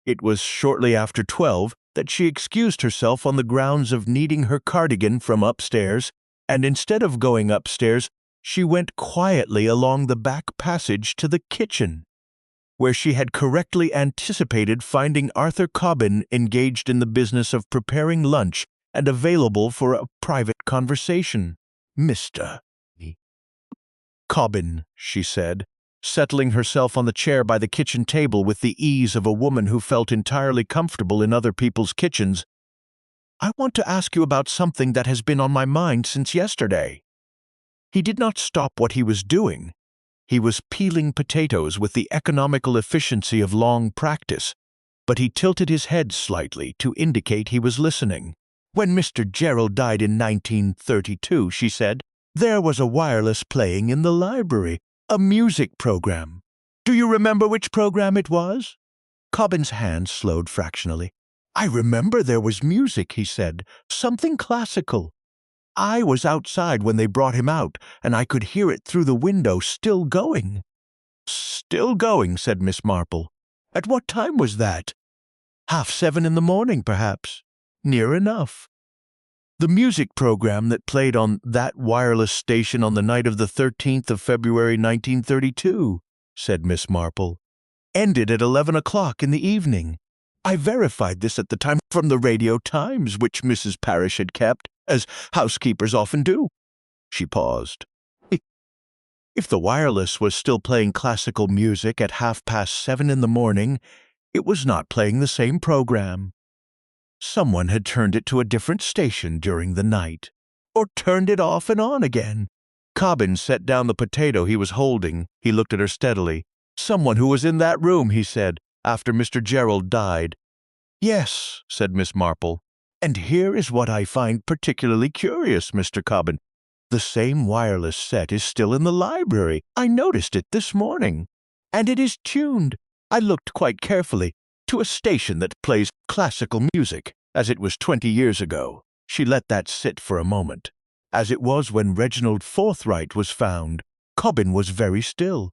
It was shortly after 12 that she excused herself on the grounds of needing her cardigan from upstairs, and instead of going upstairs, she went quietly along the back passage to the kitchen, where she had correctly anticipated finding Arthur Cobbin engaged in the business of preparing lunch and available for a private conversation. "Mr. Cobbin," she said, settling herself on the chair by the kitchen table with the ease of a woman who felt entirely comfortable in other people's kitchens, "I want to ask you about something that has been on my mind since yesterday." He did not stop what he was doing. He was peeling potatoes with the economical efficiency of long practice, but he tilted his head slightly to indicate he was listening. "When Mr. Gerald died in 1932, she said, there was a wireless playing in the library, a music program. Do you remember which program it was?" Cobbin's hand slowed fractionally. "I remember there was music," he said, "something classical. I was outside when they brought him out, and I could hear it through the window, still going." "Still going," said Miss Marple. "At what time was that?" 7:30 in the morning, perhaps." "Near enough." "The music program that played on that wireless station on the night of the 13th of February 1932, said Miss Marple, "ended at 11 o'clock in the evening. I verified this at the time from the Radio Times, which Mrs. Parrish had kept, as housekeepers often do." She paused. If the wireless was still playing classical music at 7:30 in the morning, it was not playing the same program. Someone had turned it to a different station during the night, or turned it off and on again. Cobbin set down the potato he was holding. He looked at her steadily. "Someone who was in that room," he said, "after Mr. Gerald died." "Yes," said Miss Marple. "And here is what I find particularly curious, Mr. Cobbin. The same wireless set is still in the library. I noticed it this morning. And it is tuned, I looked quite carefully, to a station that plays classical music, as it was 20 years ago. She let that sit for a moment. As it was when Reginald Forthright was found, Cobbin was very still.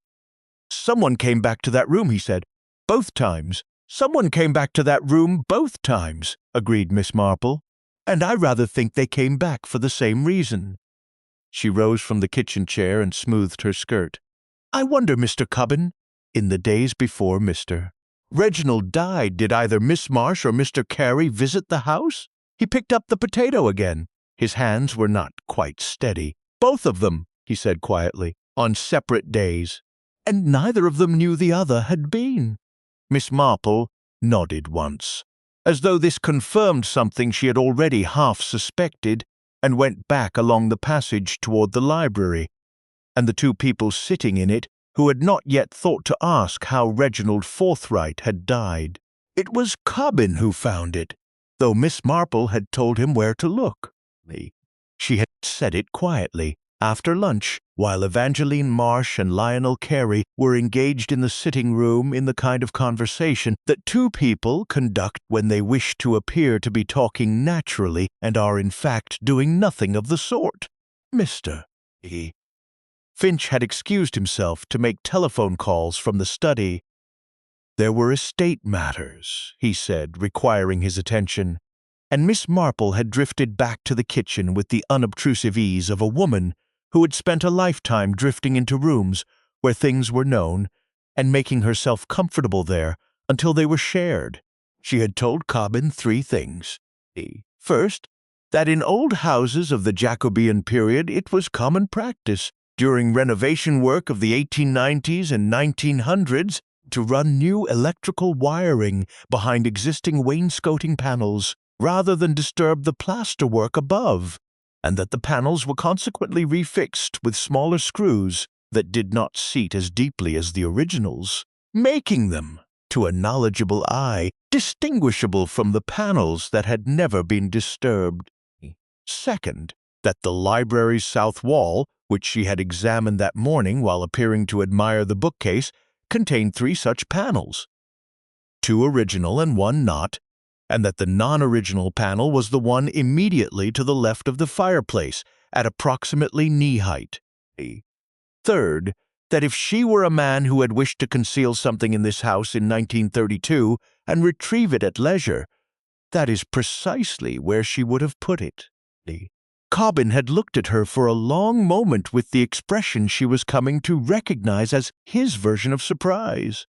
Someone came back to that room, he said. Both times. Someone came back to that room both times, agreed Miss Marple. And I rather think they came back for the same reason. She rose from the kitchen chair and smoothed her skirt. I wonder, Mr. Cobbin, in the days before Mr. Reginald died, did either Miss Marsh or Mr. Carey visit the house? He picked up the potato again. His hands were not quite steady. Both of them, he said quietly, on separate days. And neither of them knew the other had been. Miss Marple nodded once, as though this confirmed something she had already half suspected, and went back along the passage toward the library, and the two people sitting in it who had not yet thought to ask how Reginald Forthright had died. It was Cobbin who found it, though Miss Marple had told him where to look. She had said it quietly, after lunch, while Evangeline Marsh and Lionel Carey were engaged in the sitting room in the kind of conversation that two people conduct when they wish to appear to be talking naturally and are in fact doing nothing of the sort. Mr. Finch had excused himself to make telephone calls from the study. There were estate matters, he said, requiring his attention, and Miss Marple had drifted back to the kitchen with the unobtrusive ease of a woman who had spent a lifetime drifting into rooms where things were known and making herself comfortable there until they were shared. She had told Cobbin 3 things. First, that in old houses of the Jacobean period it was common practice, during renovation work of the 1890s and 1900s, to run new electrical wiring behind existing wainscoting panels rather than disturb the plasterwork above, and that the panels were consequently refixed with smaller screws that did not seat as deeply as the originals, making them, to a knowledgeable eye, distinguishable from the panels that had never been disturbed. Second, that the library's south wall, which she had examined that morning while appearing to admire the bookcase, contained 3 such panels, 2 original and 1 not, and that the non-original panel was the one immediately to the left of the fireplace, at approximately knee-height. Third, that if she were a man who had wished to conceal something in this house in 1932 and retrieve it at leisure, that is precisely where she would have put it. Cobbin had looked at her for a long moment with the expression she was coming to recognize as his version of surprise.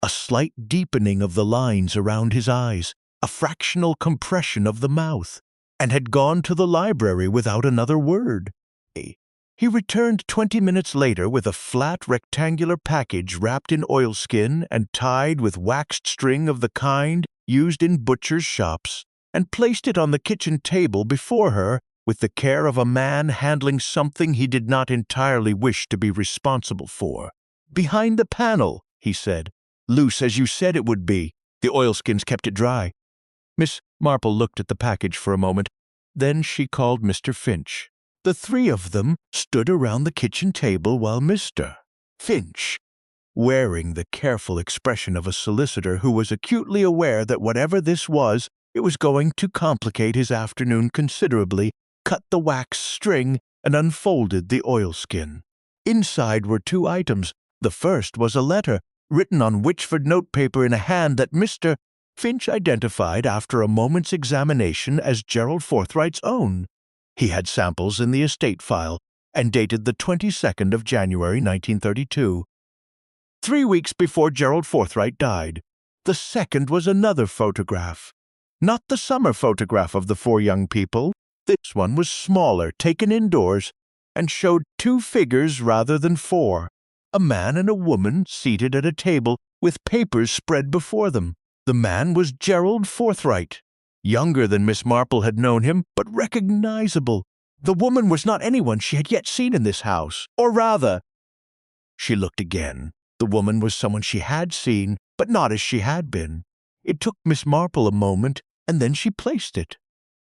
A slight deepening of the lines around his eyes, a fractional compression of the mouth, and had gone to the library without another word. He returned 20 minutes later with a flat rectangular package wrapped in oilskin and tied with waxed string of the kind used in butchers' shops, and placed it on the kitchen table before her with the care of a man handling something he did not entirely wish to be responsible for. Behind the panel, he said. Loose as you said it would be. The oilskins kept it dry. Miss Marple looked at the package for a moment. Then she called Mr. Finch. The 3 of them stood around the kitchen table while Mr. Finch, wearing the careful expression of a solicitor who was acutely aware that whatever this was, it was going to complicate his afternoon considerably, cut the wax string and unfolded the oilskin. Inside were 2 items. The first was a letter, written on Witchford notepaper in a hand that Mr. Finch identified after a moment's examination as Gerald Forthright's own. He had samples in the estate file, and dated the 22nd of January 1932. 3 weeks before Gerald Forthright died. The second was another photograph. Not the summer photograph of the 4 young people. This one was smaller, taken indoors, and showed 2 figures rather than 4. A man and a woman seated at a table with papers spread before them. The man was Gerald Forthright, younger than Miss Marple had known him, but recognizable. The woman was not anyone she had yet seen in this house, or rather, she looked again. The woman was someone she had seen, but not as she had been. It took Miss Marple a moment, and then she placed it.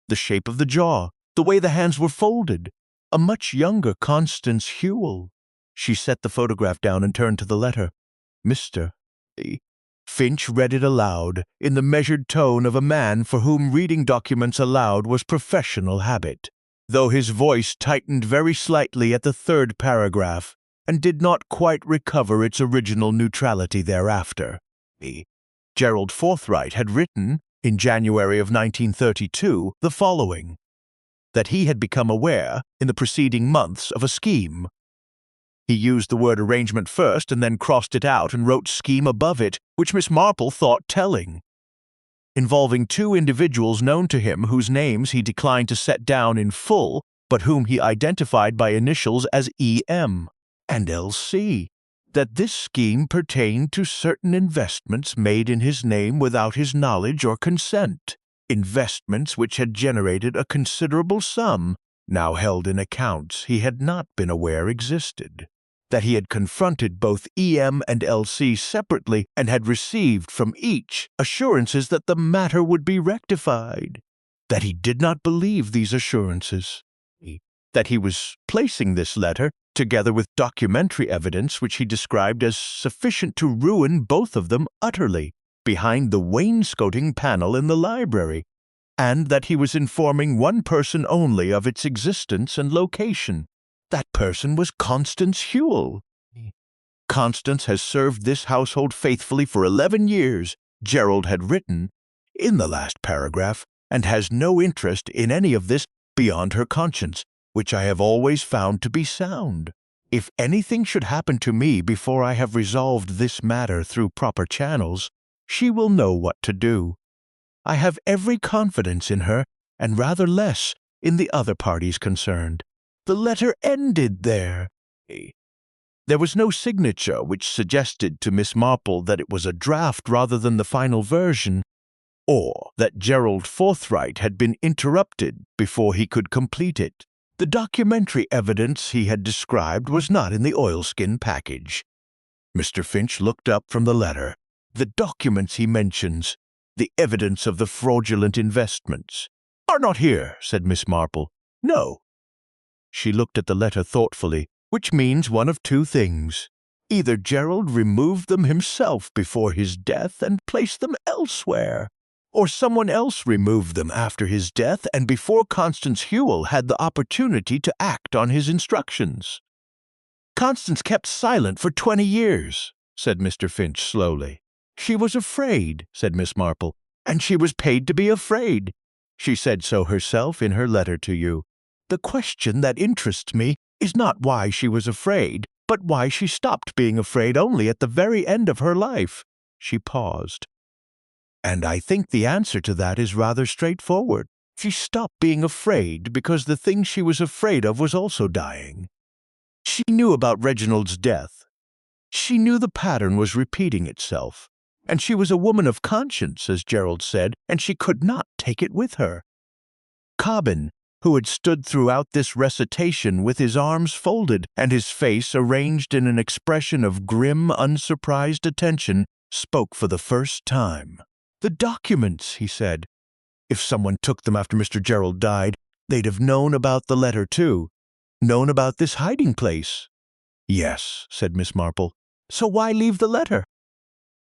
The shape of the jaw, the way the hands were folded, A much younger Constance Hewell. She set the photograph down and turned to the letter. Mr. Finch read it aloud, in the measured tone of a man for whom reading documents aloud was professional habit, though his voice tightened very slightly at the third paragraph and did not quite recover its original neutrality thereafter. Gerald Forthright had written, in January of 1932, the following: that he had become aware, in the preceding months, of a scheme. He used the word arrangement first and then crossed it out and wrote scheme above it, which Miss Marple thought telling, involving two individuals known to him whose names he declined to set down in full, but whom he identified by initials as E.M. and L.C., that this scheme pertained to certain investments made in his name without his knowledge or consent, investments which had generated a considerable sum, now held in accounts he had not been aware existed, that he had confronted both E.M. and L.C. separately and had received from each assurances that the matter would be rectified, that he did not believe these assurances, that he was placing this letter, together with documentary evidence which he described as sufficient to ruin both of them utterly, behind the wainscoting panel in the library, and that he was informing one person only of its existence and location. That person was Constance Hewell. Constance has served this household faithfully for 11 years, Gerald had written in the last paragraph, and has no interest in any of this beyond her conscience, which I have always found to be sound. If anything should happen to me before I have resolved this matter through proper channels, she will know what to do. I have every confidence in her, and rather less in the other parties concerned. The letter ended there. There was no signature which suggested to Miss Marple that it was a draft rather than the final version, or that Gerald Forthright had been interrupted before he could complete it. The documentary evidence he had described was not in the oilskin package. Mr. Finch looked up from the letter. The documents he mentions, the evidence of the fraudulent investments, are not here, said Miss Marple. No. She looked at the letter thoughtfully, which means one of two things. Either Gerald removed them himself before his death and placed them elsewhere, or someone else removed them after his death and before Constance Hewell had the opportunity to act on his instructions. Constance kept silent for 20 years, said Mr. Finch slowly. She was afraid, said Miss Marple, and she was paid to be afraid. She said so herself in her letter to you. The question that interests me is not why she was afraid, but why she stopped being afraid only at the very end of her life. She paused. And I think the answer to that is rather straightforward. She stopped being afraid because the thing she was afraid of was also dying. She knew about Reginald's death. She knew the pattern was repeating itself. And she was a woman of conscience, as Gerald said, and she could not take it with her. Cobbin, who had stood throughout this recitation with his arms folded and his face arranged in an expression of grim, unsurprised attention, spoke for the first time. The documents, he said. If someone took them after Mr. Gerald died, they'd have known about the letter, too. Known about this hiding place. Yes, said Miss Marple. So why leave the letter?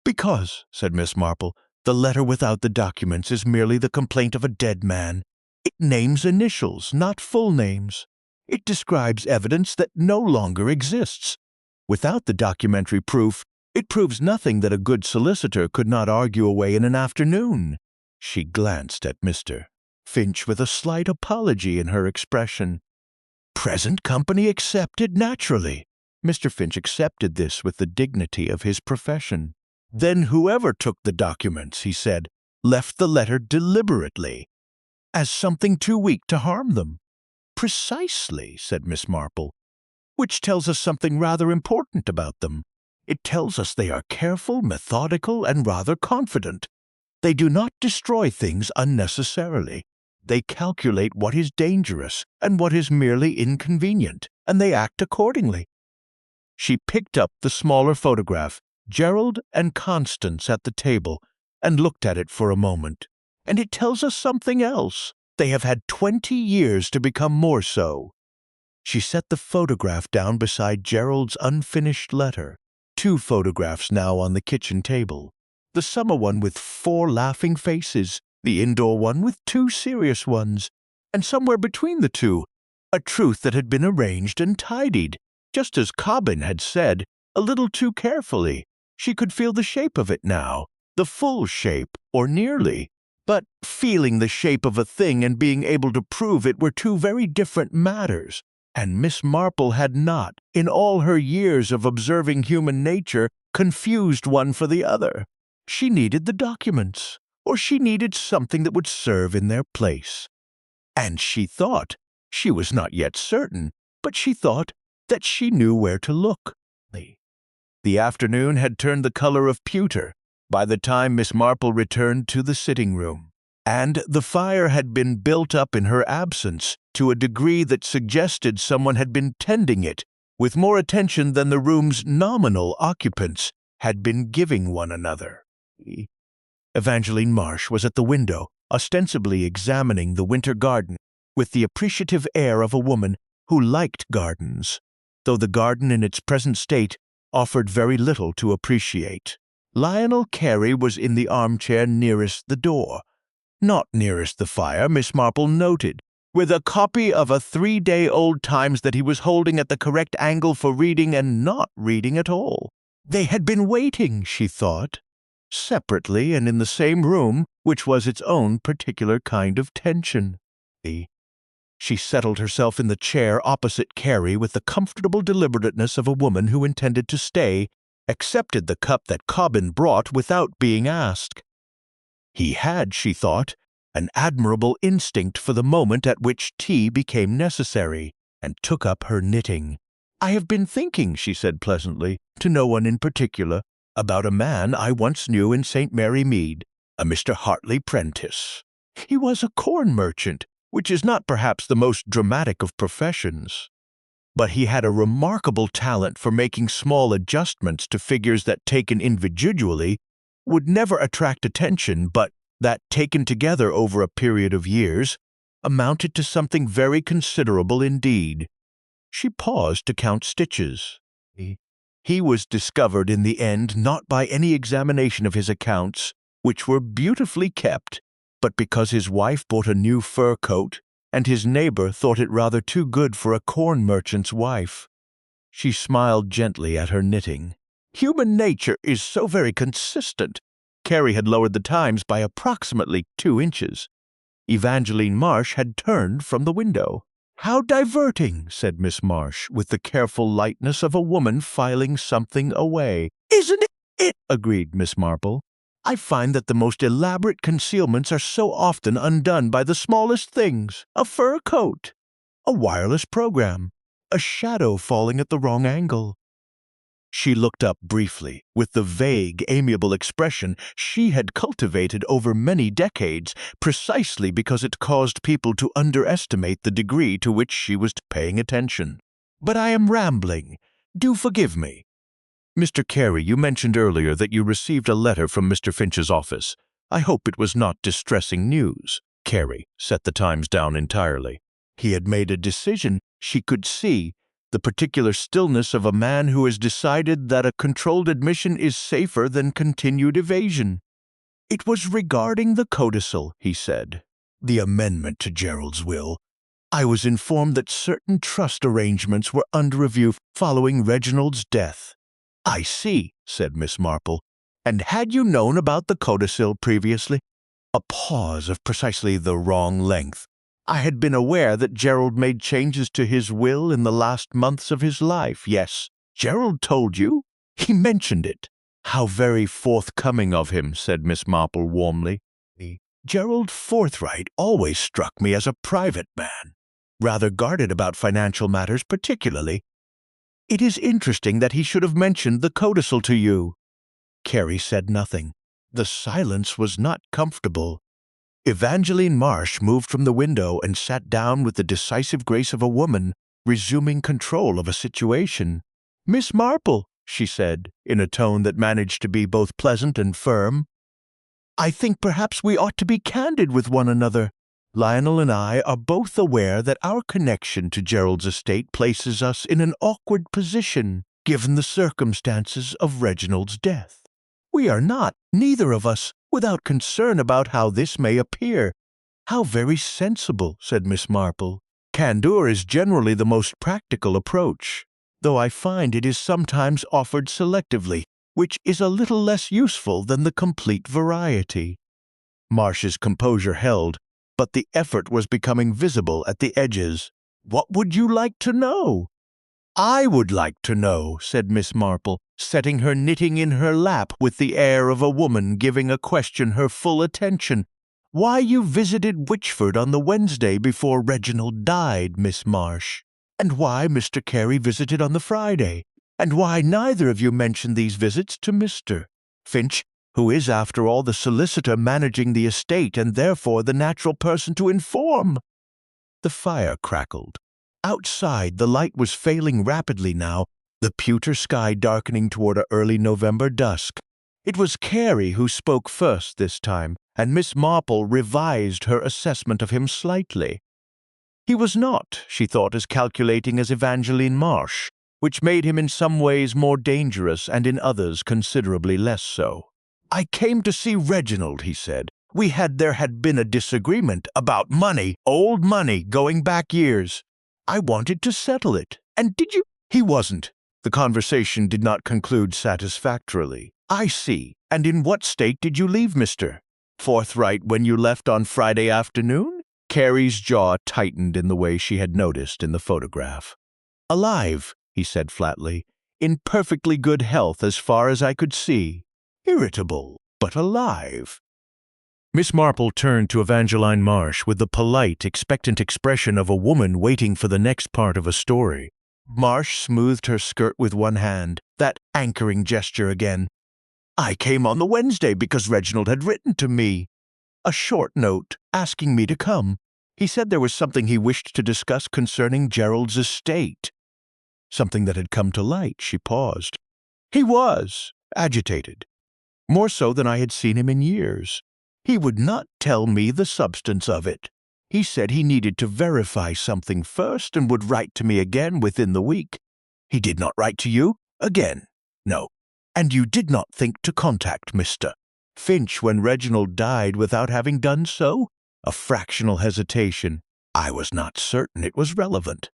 Because, said Miss Marple, the letter without the documents is merely the complaint of a dead man. It names initials, not full names. It describes evidence that no longer exists. Without the documentary proof, it proves nothing that a good solicitor could not argue away in an afternoon. She glanced at Mr. Finch with a slight apology in her expression. Present company accepted, naturally. Mr. Finch accepted this with the dignity of his profession. Then whoever took the documents, he said, left the letter deliberately, as something too weak to harm them. Precisely, said Miss Marple, which tells us something rather important about them. It tells us they are careful, methodical, and rather confident. They do not destroy things unnecessarily. They calculate what is dangerous and what is merely inconvenient, and they act accordingly. She picked up the smaller photograph, Gerald and Constance at the table, and looked at it for a moment. And it tells us something else. They have had 20 years to become more so. She set the photograph down beside Gerald's unfinished letter. 2 photographs now on the kitchen table. The summer one with 4 laughing faces, the indoor one with 2 serious ones, and somewhere between the 2, a truth that had been arranged and tidied, just as Cobbin had said, a little too carefully. She could feel the shape of it now, the full shape, or nearly. But feeling the shape of a thing and being able to prove it were 2 very different matters, and Miss Marple had not, in all her years of observing human nature, confused one for the other. She needed the documents, or she needed something that would serve in their place. And she thought, she was not yet certain, but she thought that she knew where to look. The afternoon had turned the color of pewter by the time Miss Marple returned to the sitting room, and the fire had been built up in her absence to a degree that suggested someone had been tending it with more attention than the room's nominal occupants had been giving one another. Evangeline Marsh was at the window, ostensibly examining the winter garden with the appreciative air of a woman who liked gardens, though the garden in its present state offered very little to appreciate. Lionel Carey was in the armchair nearest the door, not nearest the fire, Miss Marple noted, with a copy of a 3-day-old Times that he was holding at the correct angle for reading and not reading at all. They had been waiting, she thought, separately and in the same room, which was its own particular kind of tension. She settled herself in the chair opposite Carey with the comfortable deliberateness of a woman who intended to stay, accepted the cup that Cobbin brought without being asked. He had, she thought, an admirable instinct for the moment at which tea became necessary, and took up her knitting. "I have been thinking," she said pleasantly, to no one in particular, "about a man I once knew in St. Mary Mead, a Mr. Hartley Prentice. He was a corn merchant, which is not perhaps the most dramatic of professions. But he had a remarkable talent for making small adjustments to figures that, taken individually, would never attract attention, but that, taken together over a period of years, amounted to something very considerable indeed." She paused to count stitches. He was discovered in the end not by any examination of his accounts, which were beautifully kept, but because his wife bought a new fur coat, and his neighbor thought it rather too good for a corn merchant's wife. She smiled gently at her knitting. "Human nature is so very consistent." Carey had lowered the Times by approximately 2 inches. Evangeline Marsh had turned from the window. "How diverting," said Miss Marsh, with the careful lightness of a woman filing something away. "Isn't it?" agreed Miss Marple. "I find that the most elaborate concealments are so often undone by the smallest things. A fur coat, a wireless program, a shadow falling at the wrong angle." She looked up briefly, with the vague, amiable expression she had cultivated over many decades, precisely because it caused people to underestimate the degree to which she was paying attention. "But I am rambling. Do forgive me. Mr. Carey, you mentioned earlier that you received a letter from Mr. Finch's office. I hope it was not distressing news." Carey set the Times down entirely. He had made a decision, she could see, the particular stillness of a man who has decided that a controlled admission is safer than continued evasion. "It was regarding the codicil," he said. "The amendment to Gerald's will. I was informed that certain trust arrangements were under review following Reginald's death." "I see," said Miss Marple. "And had you known about the codicil previously?" A pause of precisely the wrong length. "I had been aware that Gerald made changes to his will in the last months of his life." "Yes." "Gerald told you?" "He mentioned it." "How very forthcoming of him," said Miss Marple warmly. "Gerald Forthright always struck me as a private man, rather guarded about financial matters particularly. It is interesting that he should have mentioned the codicil to you." Carey said nothing. The silence was not comfortable. Evangeline Marsh moved from the window and sat down with the decisive grace of a woman resuming control of a situation. "Miss Marple," she said, in a tone that managed to be both pleasant and firm, "I think perhaps we ought to be candid with one another. Lionel and I are both aware that our connection to Gerald's estate places us in an awkward position, given the circumstances of Reginald's death. We are not, neither of us, without concern about how this may appear." "How very sensible," said Miss Marple. "Candour is generally the most practical approach, though I find it is sometimes offered selectively, which is a little less useful than the complete variety." Marsh's composure held, but the effort was becoming visible at the edges. "What would you like to know?" "I would like to know," said Miss Marple, setting her knitting in her lap with the air of a woman giving a question her full attention. "Why you visited Witchford on the Wednesday before Reginald died, Miss Marsh, and why Mr. Carey visited on the Friday, and why neither of you mentioned these visits to Mr. Finch, who is, after all, the solicitor managing the estate and therefore the natural person to inform." The fire crackled. Outside, the light was failing rapidly now, the pewter sky darkening toward a early November dusk. It was Carey who spoke first this time, and Miss Marple revised her assessment of him slightly. He was not, she thought, as calculating as Evangeline Marsh, which made him in some ways more dangerous and in others considerably less so. "I came to see Reginald," he said. There had been a disagreement about money, old money, going back years. I wanted to settle it. And did you—" "He wasn't." The conversation did not conclude satisfactorily. "I see. And in what state did you leave Mr. Forthright when you left on Friday afternoon?" Carey's jaw tightened in the way she had noticed in the photograph. "Alive," he said flatly, "in perfectly good health as far as I could see. Irritable, but alive." Miss Marple turned to Evangeline Marsh with the polite, expectant expression of a woman waiting for the next part of a story. Marsh smoothed her skirt with one hand, that anchoring gesture again. "I came on the Wednesday because Reginald had written to me. A short note, asking me to come. He said there was something he wished to discuss concerning Gerald's estate." Something that had come to light. She paused. "He was agitated, more so than I had seen him in years. He would not tell me the substance of it. He said he needed to verify something first and would write to me again within the week." "He did not write to you?" "Again, no." "And you did not think to contact Mr. Finch when Reginald died without having done so?" A fractional hesitation. "I was not certain it was relevant."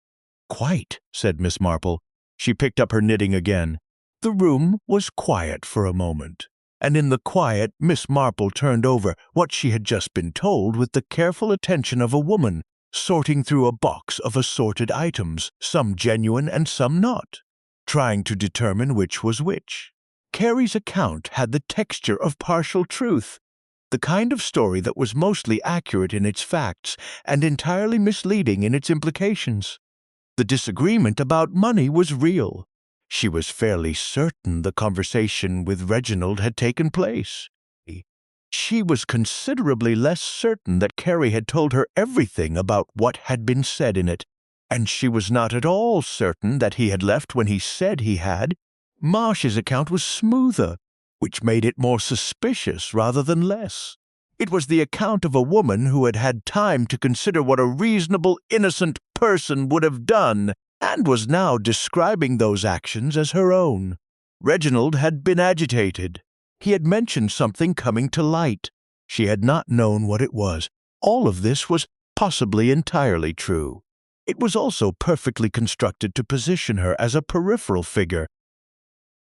"Quite," said Miss Marple. She picked up her knitting again. The room was quiet for a moment, and in the quiet Miss Marple turned over what she had just been told with the careful attention of a woman sorting through a box of assorted items, some genuine and some not, trying to determine which was which. Carey's account had the texture of partial truth, the kind of story that was mostly accurate in its facts and entirely misleading in its implications. The disagreement about money was real. She was fairly certain the conversation with Reginald had taken place. She was considerably less certain that Carey had told her everything about what had been said in it, and she was not at all certain that he had left when he said he had. Marsh's account was smoother, which made it more suspicious rather than less. It was the account of a woman who had had time to consider what a reasonable, innocent person would have done, and was now describing those actions as her own. Reginald had been agitated. He had mentioned something coming to light. She had not known what it was. All of this was possibly entirely true. It was also perfectly constructed to position her as a peripheral figure.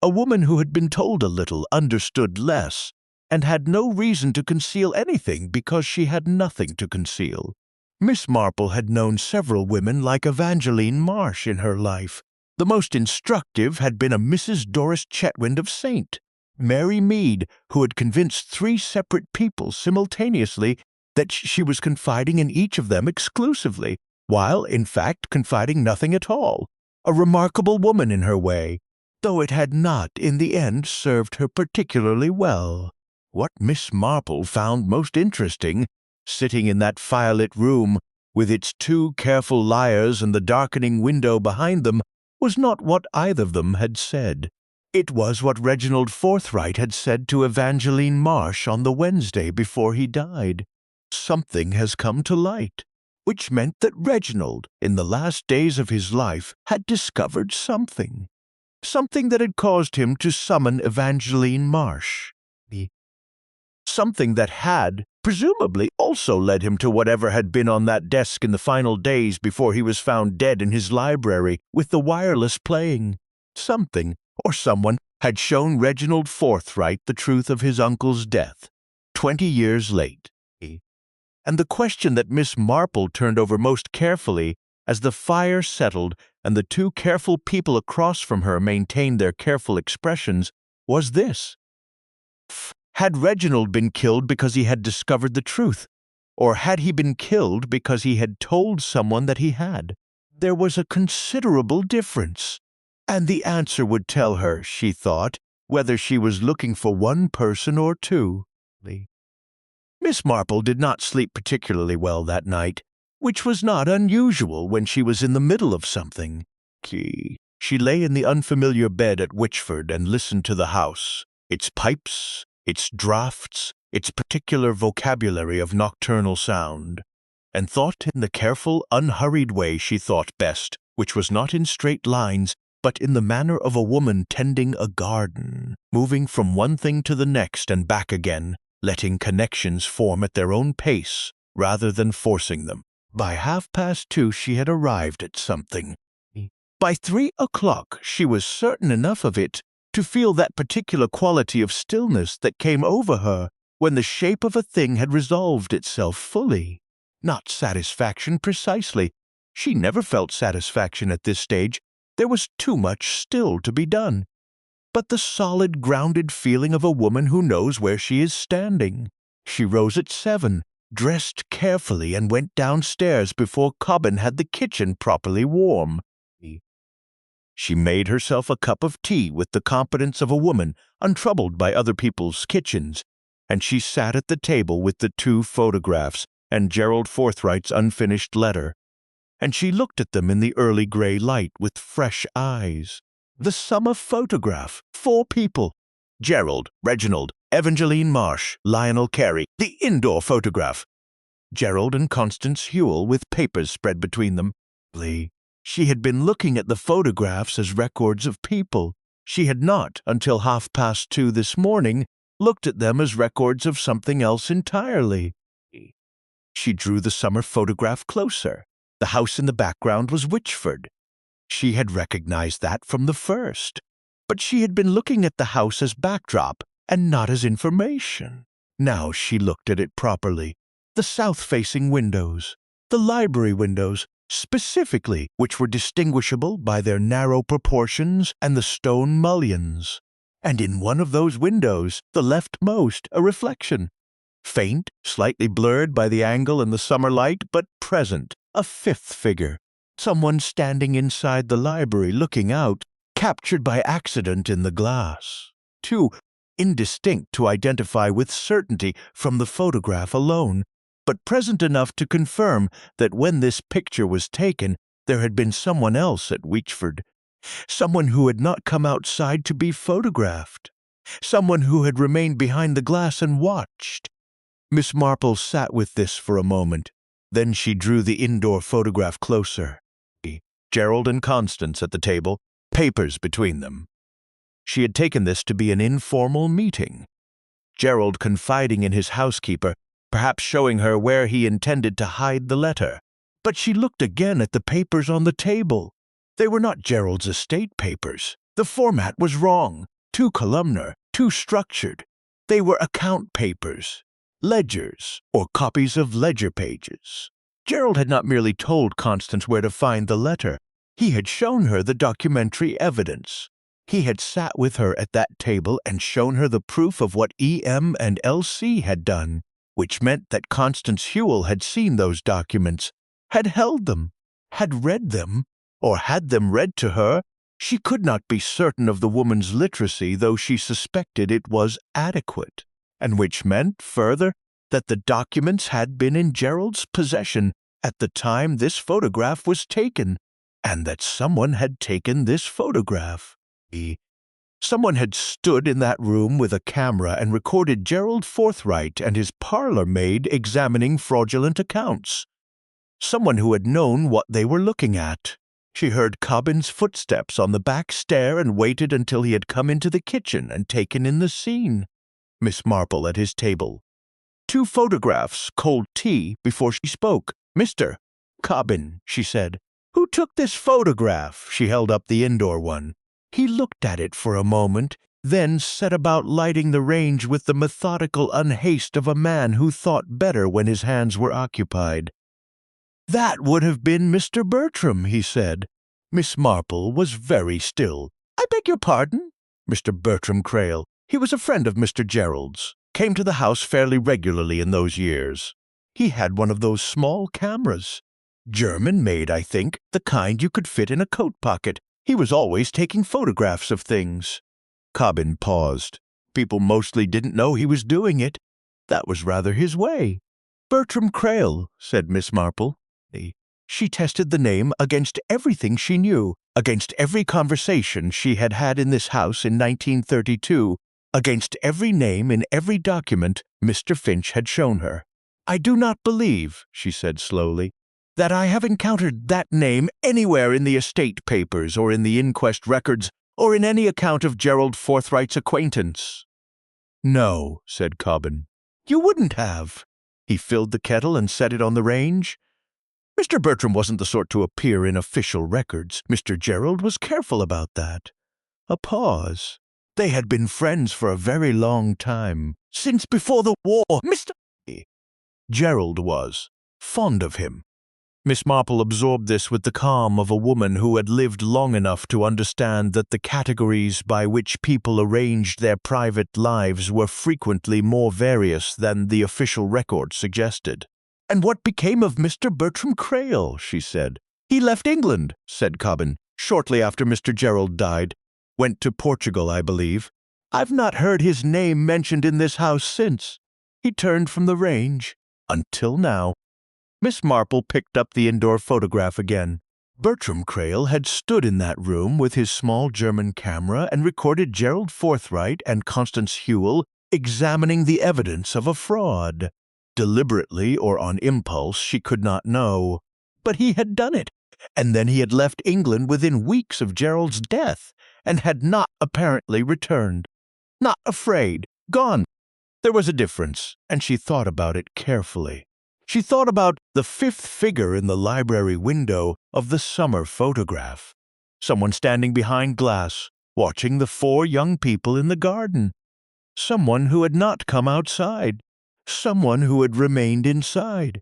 A woman who had been told a little, understood less, and had no reason to conceal anything because she had nothing to conceal. Miss Marple had known several women like Evangeline Marsh in her life. The most instructive had been a Mrs. Doris Chetwynd of St. Mary Mead, who had convinced 3 separate people simultaneously that she was confiding in each of them exclusively, while, in fact, confiding nothing at all. A remarkable woman in her way, though it had not, in the end, served her particularly well. What Miss Marple found most interesting, sitting in that firelit room, with its 2 careful liars and the darkening window behind them, was not what either of them had said. It was what Reginald Forthright had said to Evangeline Marsh on the Wednesday before he died. something has come to light, which meant that Reginald, in the last days of his life, had discovered something. Something that had caused him to summon Evangeline Marsh. Something that had, presumably, also led him to whatever had been on that desk in the final days before he was found dead in his library with the wireless playing. Something, or someone, had shown Reginald Forthright the truth of his uncle's death, 20 years late. And the question that Miss Marple turned over most carefully as the fire settled and the two careful people across from her maintained their careful expressions was this. Had Reginald been killed because he had discovered the truth, or had he been killed because he had told someone that he had? There was a considerable difference, and the answer would tell her, she thought, whether she was looking for one person or two. Miss Marple did not sleep particularly well that night, which was not unusual when she was in the middle of something. She lay in the unfamiliar bed at Witchford and listened to the house, its pipes, its draughts, its particular vocabulary of nocturnal sound, and thought in the careful, unhurried way she thought best, which was not in straight lines, but in the manner of a woman tending a garden, moving from one thing to the next and back again, letting connections form at their own pace rather than forcing them. By 2:30 she had arrived at something. By 3 o'clock she was certain enough of it to feel that particular quality of stillness that came over her when the shape of a thing had resolved itself fully. Not satisfaction precisely. She never felt satisfaction at this stage. There was too much still to be done. But the solid, grounded feeling of a woman who knows where she is standing. She rose at 7, dressed carefully, and went downstairs before Cobbin had the kitchen properly warm. She made herself a cup of tea with the competence of a woman untroubled by other people's kitchens, and she sat at the table with the 2 photographs and Gerald Forthright's unfinished letter, and she looked at them in the early gray light with fresh eyes. The summer photograph, 4 people, Gerald, Reginald, Evangeline Marsh, Lionel Carey, the indoor photograph, Gerald and Constance Hewell with papers spread between them. She had been looking at the photographs as records of people. She had not, until 2:30 this morning, looked at them as records of something else entirely. She drew the summer photograph closer. The house in the background was Witchford. She had recognized that from the first. But she had been looking at the house as backdrop and not as information. Now she looked at it properly. The south-facing windows, the library windows, specifically, which were distinguishable by their narrow proportions and the stone mullions. And in one of those windows, the leftmost, a reflection. Faint, slightly blurred by the angle and the summer light, but present, a 5th figure. Someone standing inside the library looking out, captured by accident in the glass. Too indistinct to identify with certainty from the photograph alone, but present enough to confirm that when this picture was taken, there had been someone else at Witchford, someone who had not come outside to be photographed, someone who had remained behind the glass and watched. Miss Marple sat with this for a moment. Then she drew the indoor photograph closer. Gerald and Constance at the table, papers between them. She had taken this to be an informal meeting. Gerald confiding in his housekeeper, perhaps showing her where he intended to hide the letter. But she looked again at the papers on the table. They were not Gerald's estate papers. The format was wrong, too columnar, too structured. They were account papers, ledgers, or copies of ledger pages. Gerald had not merely told Constance where to find the letter. He had shown her the documentary evidence. He had sat with her at that table and shown her the proof of what E.M. and L.C. had done, which meant that Constance Hewell had seen those documents, had held them, had read them, or had them read to her. She could not be certain of the woman's literacy, though she suspected it was adequate, and which meant, further, that the documents had been in Gerald's possession at the time this photograph was taken, and that someone had taken this photograph. Someone had stood in that room with a camera and recorded Gerald Forthright and his parlor maid examining fraudulent accounts. Someone who had known what they were looking at. She heard Cobbin's footsteps on the back stair and waited until he had come into the kitchen and taken in the scene. Miss Marple at his table. 2 photographs, cold tea, before she spoke. "Mr. Cobbin," she said. "Who took this photograph?" She held up the indoor one. He looked at it for a moment, then set about lighting the range with the methodical unhaste of a man who thought better when his hands were occupied. "That would have been Mr. Bertram," he said. Miss Marple was very still. "I beg your pardon?" Mr. Bertram Crail. He was a friend of Mr. Gerald's. Came to the house fairly regularly in those years. He had one of those small cameras. German-made, I think, the kind you could fit in a coat pocket. He was always taking photographs of things. Cobbin paused. People mostly didn't know he was doing it. That was rather his way. "Bertram Crail," said Miss Marple. She tested the name against everything she knew, against every conversation she had had in this house in 1932, against every name in every document Mr. Finch had shown her. "I do not believe," she said slowly, "that I have encountered that name anywhere in the estate papers or in the inquest records or in any account of Gerald Forthright's acquaintance." "No," said Cobbin. "You wouldn't have." He filled the kettle and set it on the range. Mr. Bertram wasn't the sort to appear in official records. Mr. Gerald was careful about that. A pause. They had been friends for a very long time. Since before the war, Mr. Gerald was fond of him. Miss Marple absorbed this with the calm of a woman who had lived long enough to understand that the categories by which people arranged their private lives were frequently more various than the official record suggested. "And what became of Mr. Bertram Crail?" she said. "He left England," said Cobbin, "shortly after Mr. Gerald died. Went to Portugal, I believe. I've not heard his name mentioned in this house since. He turned from the range. Until now." Miss Marple picked up the indoor photograph again. Bertram Crail had stood in that room with his small German camera and recorded Gerald Forthright and Constance Hewell examining the evidence of a fraud. Deliberately or on impulse, she could not know. But he had done it, and then he had left England within weeks of Gerald's death, and had not apparently returned. Not afraid. Gone. There was a difference, and she thought about it carefully. She thought about the 5th figure in the library window of the summer photograph. Someone standing behind glass, watching the 4 young people in the garden. Someone who had not come outside. Someone who had remained inside.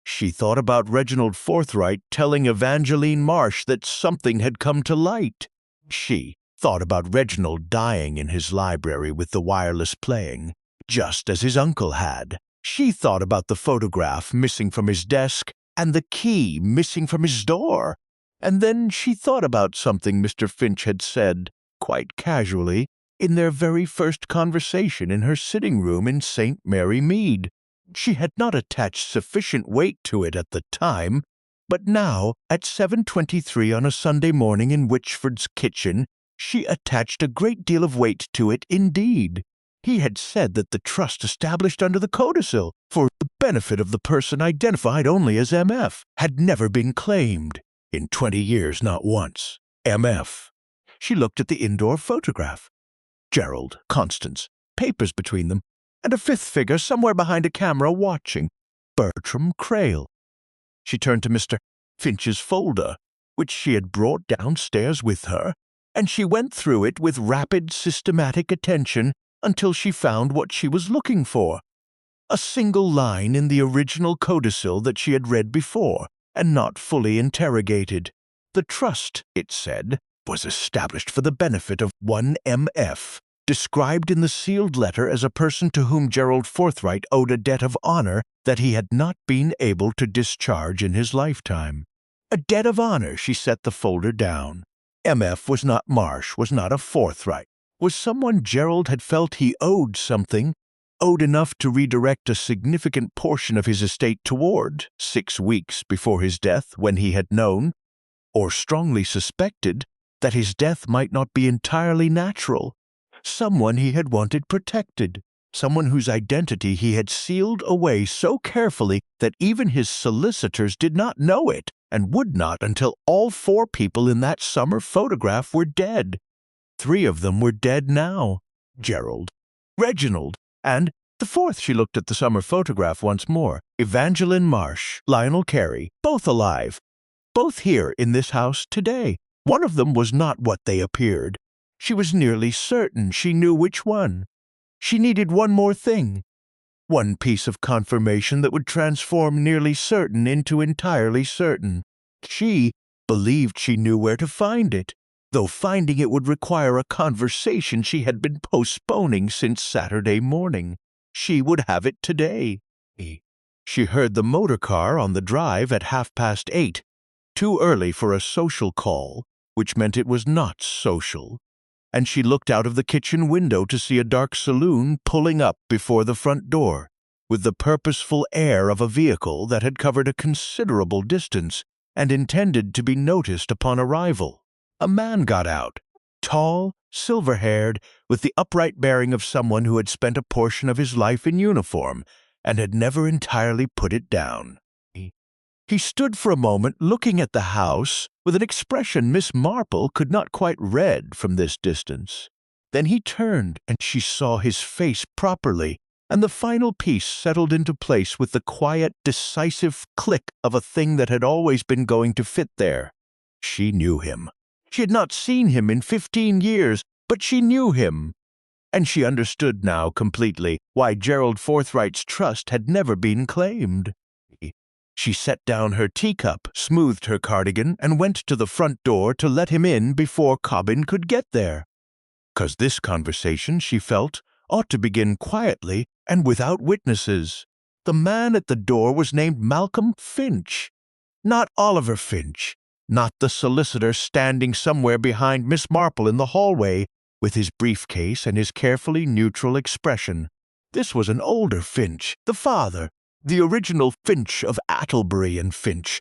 She thought about Reginald Forthright telling Evangeline Marsh that something had come to light. She thought about Reginald dying in his library with the wireless playing, just as his uncle had. She thought about the photograph missing from his desk and the key missing from his door. And then she thought about something Mr. Finch had said, quite casually, in their very first conversation in her sitting room in St. Mary Mead. She had not attached sufficient weight to it at the time, but now, at 7:23 on a Sunday morning in Witchford's kitchen, she attached a great deal of weight to it indeed. He had said that the trust established under the codicil, for the benefit of the person identified only as M.F., had never been claimed. In 20 years, not once. M.F. She looked at the indoor photograph. Gerald, Constance, papers between them, and a 5th figure somewhere behind a camera watching. Bertram Crail. She turned to Mr. Finch's folder, which she had brought downstairs with her, and she went through it with rapid, systematic attention until she found what she was looking for. A single line in the original codicil that she had read before, and not fully interrogated. The trust, it said, was established for the benefit of one M.F., described in the sealed letter as a person to whom Gerald Forthright owed a debt of honor that he had not been able to discharge in his lifetime. A debt of honor. She set the folder down. M.F. was not Marsh, was not a Forthright. Was someone Gerald had felt he owed something, owed enough to redirect a significant portion of his estate toward, 6 weeks before his death, when he had known, or strongly suspected, that his death might not be entirely natural. Someone he had wanted protected, someone whose identity he had sealed away so carefully that even his solicitors did not know it, and would not until all 4 people in that summer photograph were dead. 3 of them were dead now: Gerald, Reginald, and the 4th. She looked at the summer photograph once more. Evangeline Marsh, Lionel Carey, both alive, both here in this house today. One of them was not what they appeared. She was nearly certain she knew which one. She needed one more thing, one piece of confirmation that would transform nearly certain into entirely certain. She believed she knew where to find it, though finding it would require a conversation she had been postponing since Saturday morning. She would have it today. She heard the motor car on the drive at 8:30, too early for a social call, which meant it was not social, and she looked out of the kitchen window to see a dark saloon pulling up before the front door, with the purposeful air of a vehicle that had covered a considerable distance and intended to be noticed upon arrival. A man got out, tall, silver-haired, with the upright bearing of someone who had spent a portion of his life in uniform and had never entirely put it down. He stood for a moment looking at the house with an expression Miss Marple could not quite read from this distance. Then he turned, and she saw his face properly, and the final piece settled into place with the quiet, decisive click of a thing that had always been going to fit there. She knew him. She had not seen him in 15 years, but she knew him. And she understood now completely why Gerald Forthright's trust had never been claimed. She set down her teacup, smoothed her cardigan, and went to the front door to let him in before Cobbin could get there. 'Cause this conversation, she felt, ought to begin quietly and without witnesses. The man at the door was named Malcolm Finch. Not Oliver Finch, not the solicitor standing somewhere behind Miss Marple in the hallway, with his briefcase and his carefully neutral expression. This was an older Finch, the father, the original Finch of Attlebury and Finch,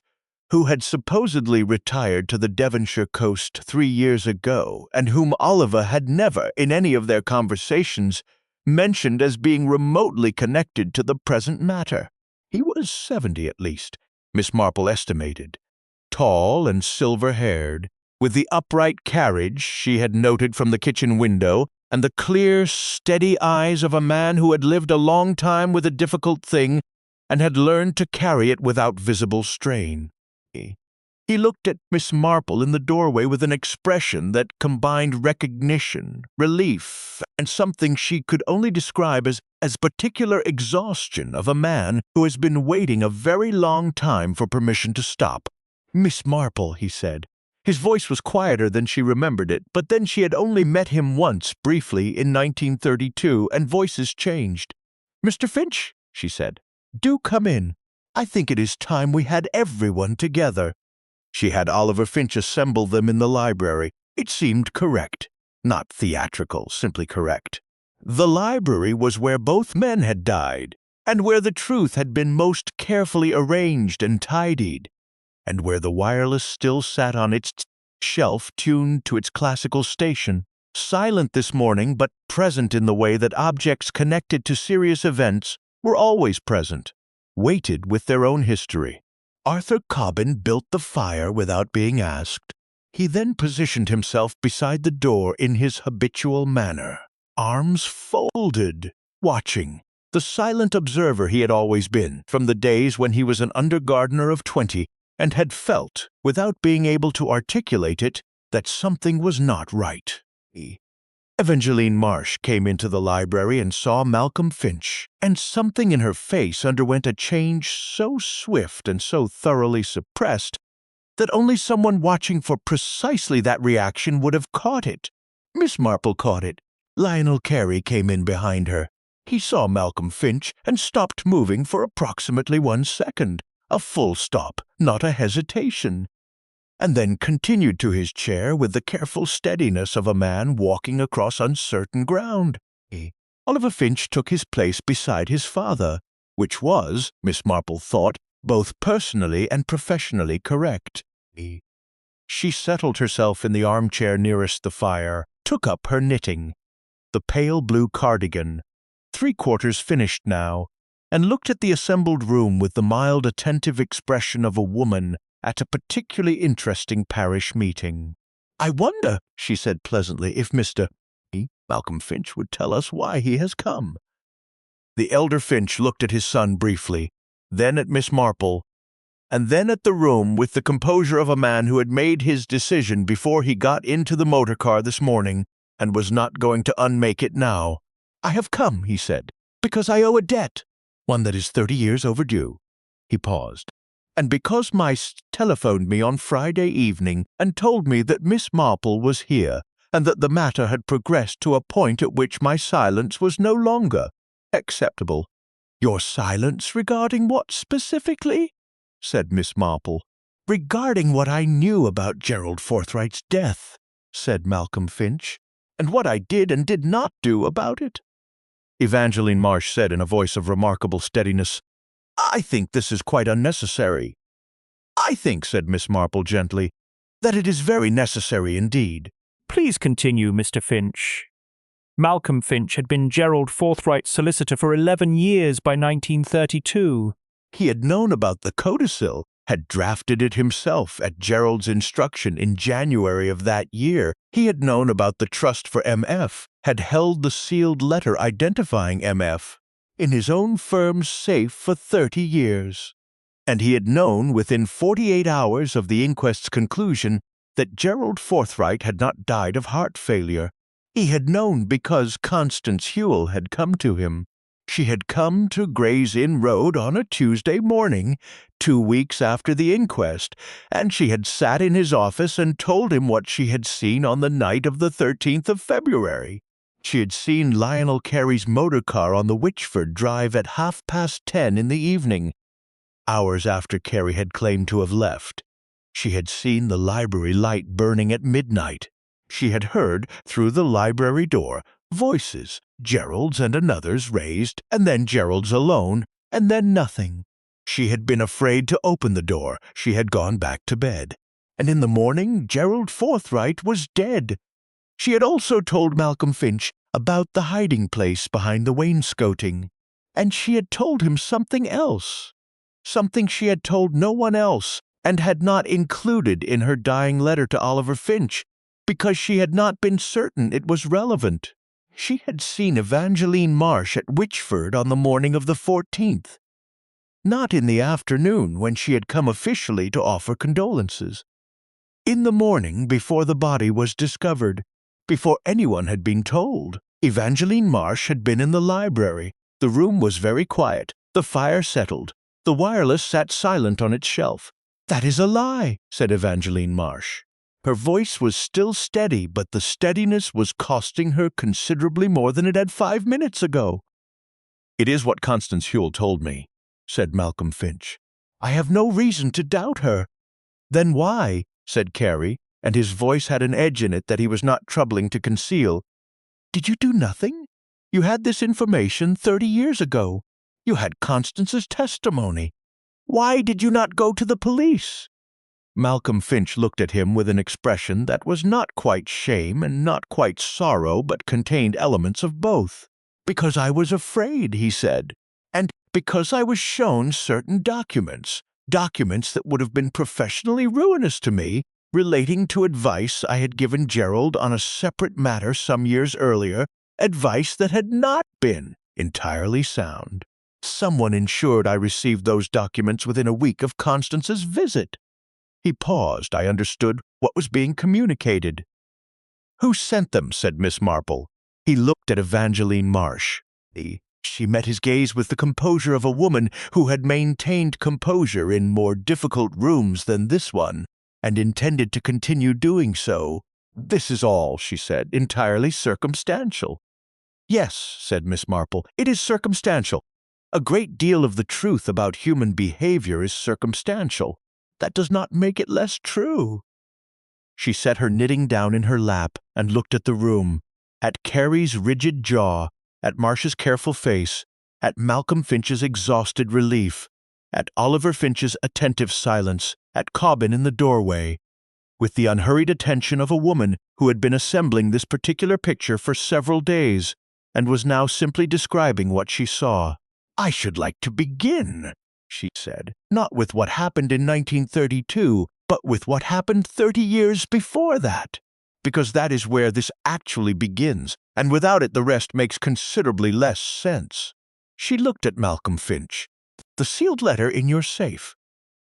who had supposedly retired to the Devonshire coast 3 years ago, and whom Oliver had never, in any of their conversations, mentioned as being remotely connected to the present matter. He was 70 at least, Miss Marple estimated, tall and silver-haired, with the upright carriage she had noted from the kitchen window, and the clear, steady eyes of a man who had lived a long time with a difficult thing and had learned to carry it without visible strain. He looked at Miss Marple in the doorway with an expression that combined recognition, relief, and something she could only describe as particular exhaustion of a man who has been waiting a very long time for permission to stop. "Miss Marple," he said. His voice was quieter than she remembered it, but then she had only met him once, briefly, in 1932, and voices changed. "Mr. Finch," she said, "do come in. I think it is time we had everyone together." She had Oliver Finch assemble them in the library. It seemed correct. Not theatrical, simply correct. The library was where both men had died, and where the truth had been most carefully arranged and tidied, and where the wireless still sat on its shelf tuned to its classical station, silent this morning but present in the way that objects connected to serious events were always present, weighted with their own history. Arthur Cobbin built the fire without being asked. He then positioned himself beside the door in his habitual manner, arms folded, watching, the silent observer he had always been, from the days when he was an under-gardener of 20, and had felt, without being able to articulate it, that something was not right. Evangeline Marsh came into the library and saw Malcolm Finch, and something in her face underwent a change so swift and so thoroughly suppressed that only someone watching for precisely that reaction would have caught it. Miss Marple caught it. Lionel Carey came in behind her. He saw Malcolm Finch and stopped moving for approximately 1 second, a full stop, not a hesitation, and then continued to his chair with the careful steadiness of a man walking across uncertain ground. Oliver Finch took his place beside his father, which was, Miss Marple thought, both personally and professionally correct. She settled herself in the armchair nearest the fire, took up her knitting, the pale blue cardigan, 3/4 finished now, and looked at the assembled room with the mild, attentive expression of a woman at a particularly interesting parish meeting. "I wonder," she said pleasantly, "if Mr. Malcolm Finch would tell us why he has come." The elder Finch looked at his son briefly, then at Miss Marple, and then at the room with the composure of a man who had made his decision before he got into the motor car this morning and was not going to unmake it now. "I have come," he said, "because I owe a debt, one that is 30 years overdue." He paused. "And because Mice telephoned me on Friday evening and told me that Miss Marple was here, and that the matter had progressed to a point at which my silence was no longer acceptable." "Your silence regarding what specifically?" said Miss Marple. "Regarding what I knew about Gerald Forthright's death," said Malcolm Finch, "and what I did and did not do about it." Evangeline Marsh said in a voice of remarkable steadiness, "I think this is quite unnecessary." "I think," said Miss Marple gently, "that it is very necessary indeed." "Please continue, Mr. Finch." Malcolm Finch had been Gerald Forthright's solicitor for 11 years by 1932. He had known about the codicil, had drafted it himself at Gerald's instruction in January of that year. He had known about the trust for MF, had held the sealed letter identifying MF in his own firm's safe for 30 years. And he had known within 48 hours of the inquest's conclusion that Gerald Forthright had not died of heart failure. He had known because Constance Hewell had come to him. She had come to Gray's Inn Road on a Tuesday morning, 2 weeks after the inquest, and she had sat in his office and told him what she had seen on the night of the 13th of February. She had seen Lionel Carey's motor car on the Witchford Drive at 10:30 in the evening, hours after Carey had claimed to have left. She had seen the library light burning at midnight. She had heard, through the library door, voices, Gerald's and another's raised, and then Gerald's alone, and then nothing. She had been afraid to open the door. She had gone back to bed. And in the morning, Gerald Forthright was dead. She had also told Malcolm Finch about the hiding place behind the wainscoting. And she had told him something else. Something she had told no one else, and had not included in her dying letter to Oliver Finch, because she had not been certain it was relevant. She had seen Evangeline Marsh at Witchford on the morning of the 14th. Not in the afternoon, when she had come officially to offer condolences. In the morning, before the body was discovered, before anyone had been told, Evangeline Marsh had been in the library. The room was very quiet, the fire settled, the wireless sat silent on its shelf. "That is a lie," said Evangeline Marsh. Her voice was still steady, but the steadiness was costing her considerably more than it had 5 minutes ago. "It is what Constance Hewell told me," said Malcolm Finch. "I have no reason to doubt her." "Then why?" said Carey, and his voice had an edge in it that he was not troubling to conceal. "Did you do nothing? You had this information 30 years ago. You had Constance's testimony. Why did you not go to the police?" Malcolm Finch looked at him with an expression that was not quite shame and not quite sorrow, but contained elements of both. "Because I was afraid," he said, "and because I was shown certain documents that would have been professionally ruinous to me, relating to advice I had given Gerald on a separate matter some years earlier, advice that had not been entirely sound. Someone ensured I received those documents within a week of Constance's visit." He paused. I understood what was being communicated. "Who sent them?" said Miss Marple. He looked at Evangeline Marsh. She met his gaze with the composure of a woman who had maintained composure in more difficult rooms than this one, and intended to continue doing so. "This is all," she said, "entirely circumstantial." "Yes," said Miss Marple, "it is circumstantial. A great deal of the truth about human behavior is circumstantial. That does not make it less true." She set her knitting down in her lap and looked at the room, at Carey's rigid jaw, at Marsh's careful face, at Malcolm Finch's exhausted relief, at Oliver Finch's attentive silence, at Cobbin in the doorway. with the unhurried attention of a woman who had been assembling this particular picture for several days and was now simply describing what she saw. "I should like to begin," she said, "not with what happened in 1932, but with what happened 30 years before that, because that is where this actually begins, and without it the rest makes considerably less sense." She looked at Malcolm Finch. "The sealed letter in your safe.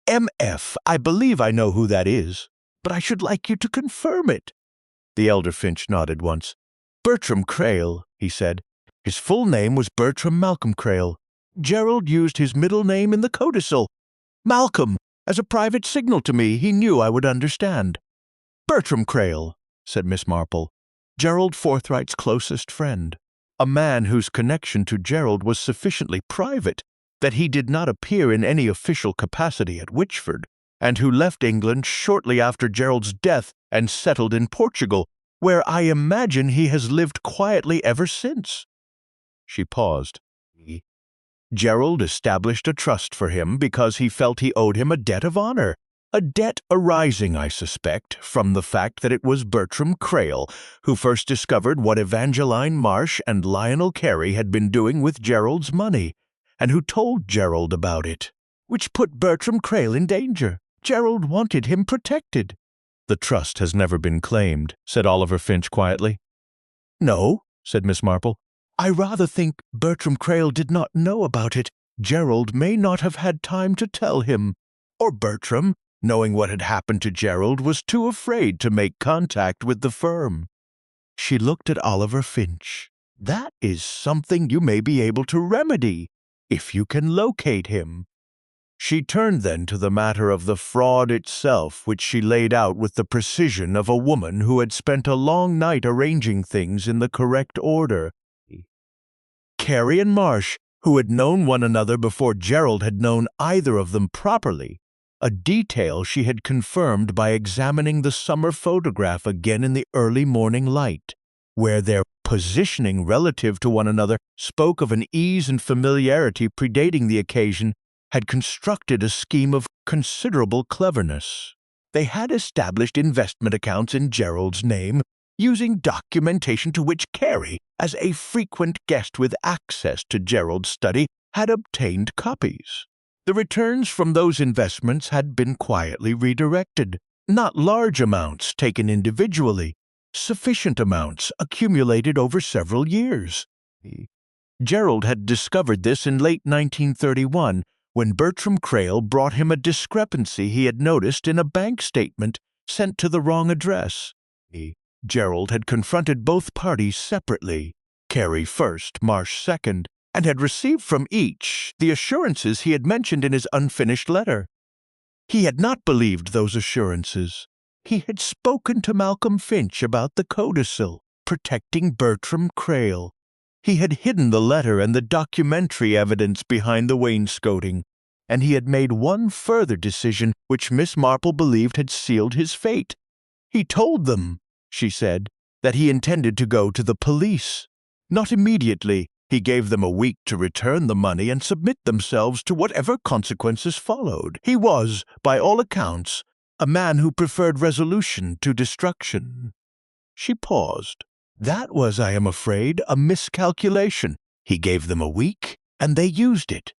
MF, I believe I know who that is, but I should like you to confirm it." The elder Finch nodded once. "Bertram Crail," he said. "His full name was Bertram Malcolm Crail. Gerald used his middle name in the codicil. Malcolm, as a private signal to me he knew I would understand." "Bertram Crail," said Miss Marple, "Gerald Forthright's closest friend. A man whose connection to Gerald was sufficiently private that he did not appear in any official capacity at Wychford, and who left England shortly after Gerald's death and settled in Portugal, where I imagine he has lived quietly ever since." She paused. "Gerald established a trust for him because he felt he owed him a debt of honor, a debt arising, I suspect, from the fact that it was Bertram Crail who first discovered what Evangeline Marsh and Lionel Carey had been doing with Gerald's money, and who told Gerald about it, which put Bertram Crail in danger. Gerald wanted him protected." "The trust has never been claimed," said Oliver Finch quietly. "No," said Miss Marple. "I rather think Bertram Crail did not know about it. Gerald may not have had time to tell him. Or Bertram, knowing what had happened to Gerald, was too afraid to make contact with the firm." She looked at Oliver Finch. "That is something you may be able to remedy, if you can locate him." She turned then to the matter of the fraud itself, which she laid out with the precision of a woman who had spent a long night arranging things in the correct order. Carey and Marsh, who had known one another before Gerald had known either of them properly, a detail she had confirmed by examining the summer photograph again in the early morning light, where their positioning relative to one another spoke of an ease and familiarity predating the occasion, had constructed a scheme of considerable cleverness. They had established investment accounts in Gerald's name, using documentation to which Carey, as a frequent guest with access to Gerald's study, had obtained copies. The returns from those investments had been quietly redirected, not large amounts taken individually, sufficient amounts accumulated over several years. Gerald had discovered this in late 1931, when Bertram Crail brought him a discrepancy he had noticed in a bank statement sent to the wrong address. Gerald had confronted both parties separately, Carey first, Marsh second, and had received from each the assurances he had mentioned in his unfinished letter. He had not believed those assurances. He had spoken to Malcolm Finch about the codicil, protecting Bertram Crail. He had hidden the letter and the documentary evidence behind the wainscoting, and he had made one further decision which Miss Marple believed had sealed his fate. He told them, she said, that he intended to go to the police. Not immediately. He gave them a week to return the money and submit themselves to whatever consequences followed. He was, by all accounts, a man who preferred resolution to destruction. She paused. "That was, I am afraid, a miscalculation. He gave them a week, and they used it."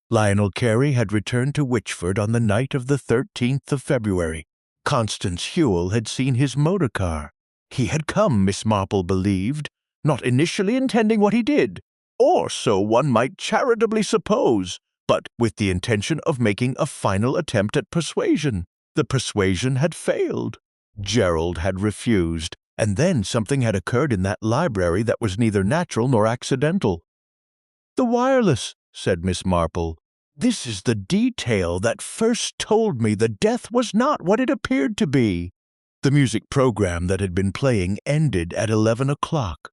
Lionel Carey had returned to Wychford on the night of the 13th of February. Constance Hewell had seen his motor car. He had come, Miss Marple believed, not initially intending what he did, or so one might charitably suppose, but with the intention of making a final attempt at persuasion. The persuasion had failed. Gerald had refused, and then something had occurred in that library that was neither natural nor accidental. "The wireless," said Miss Marple. "This is the detail that first told me the death was not what it appeared to be." The music program that had been playing ended at 11 o'clock.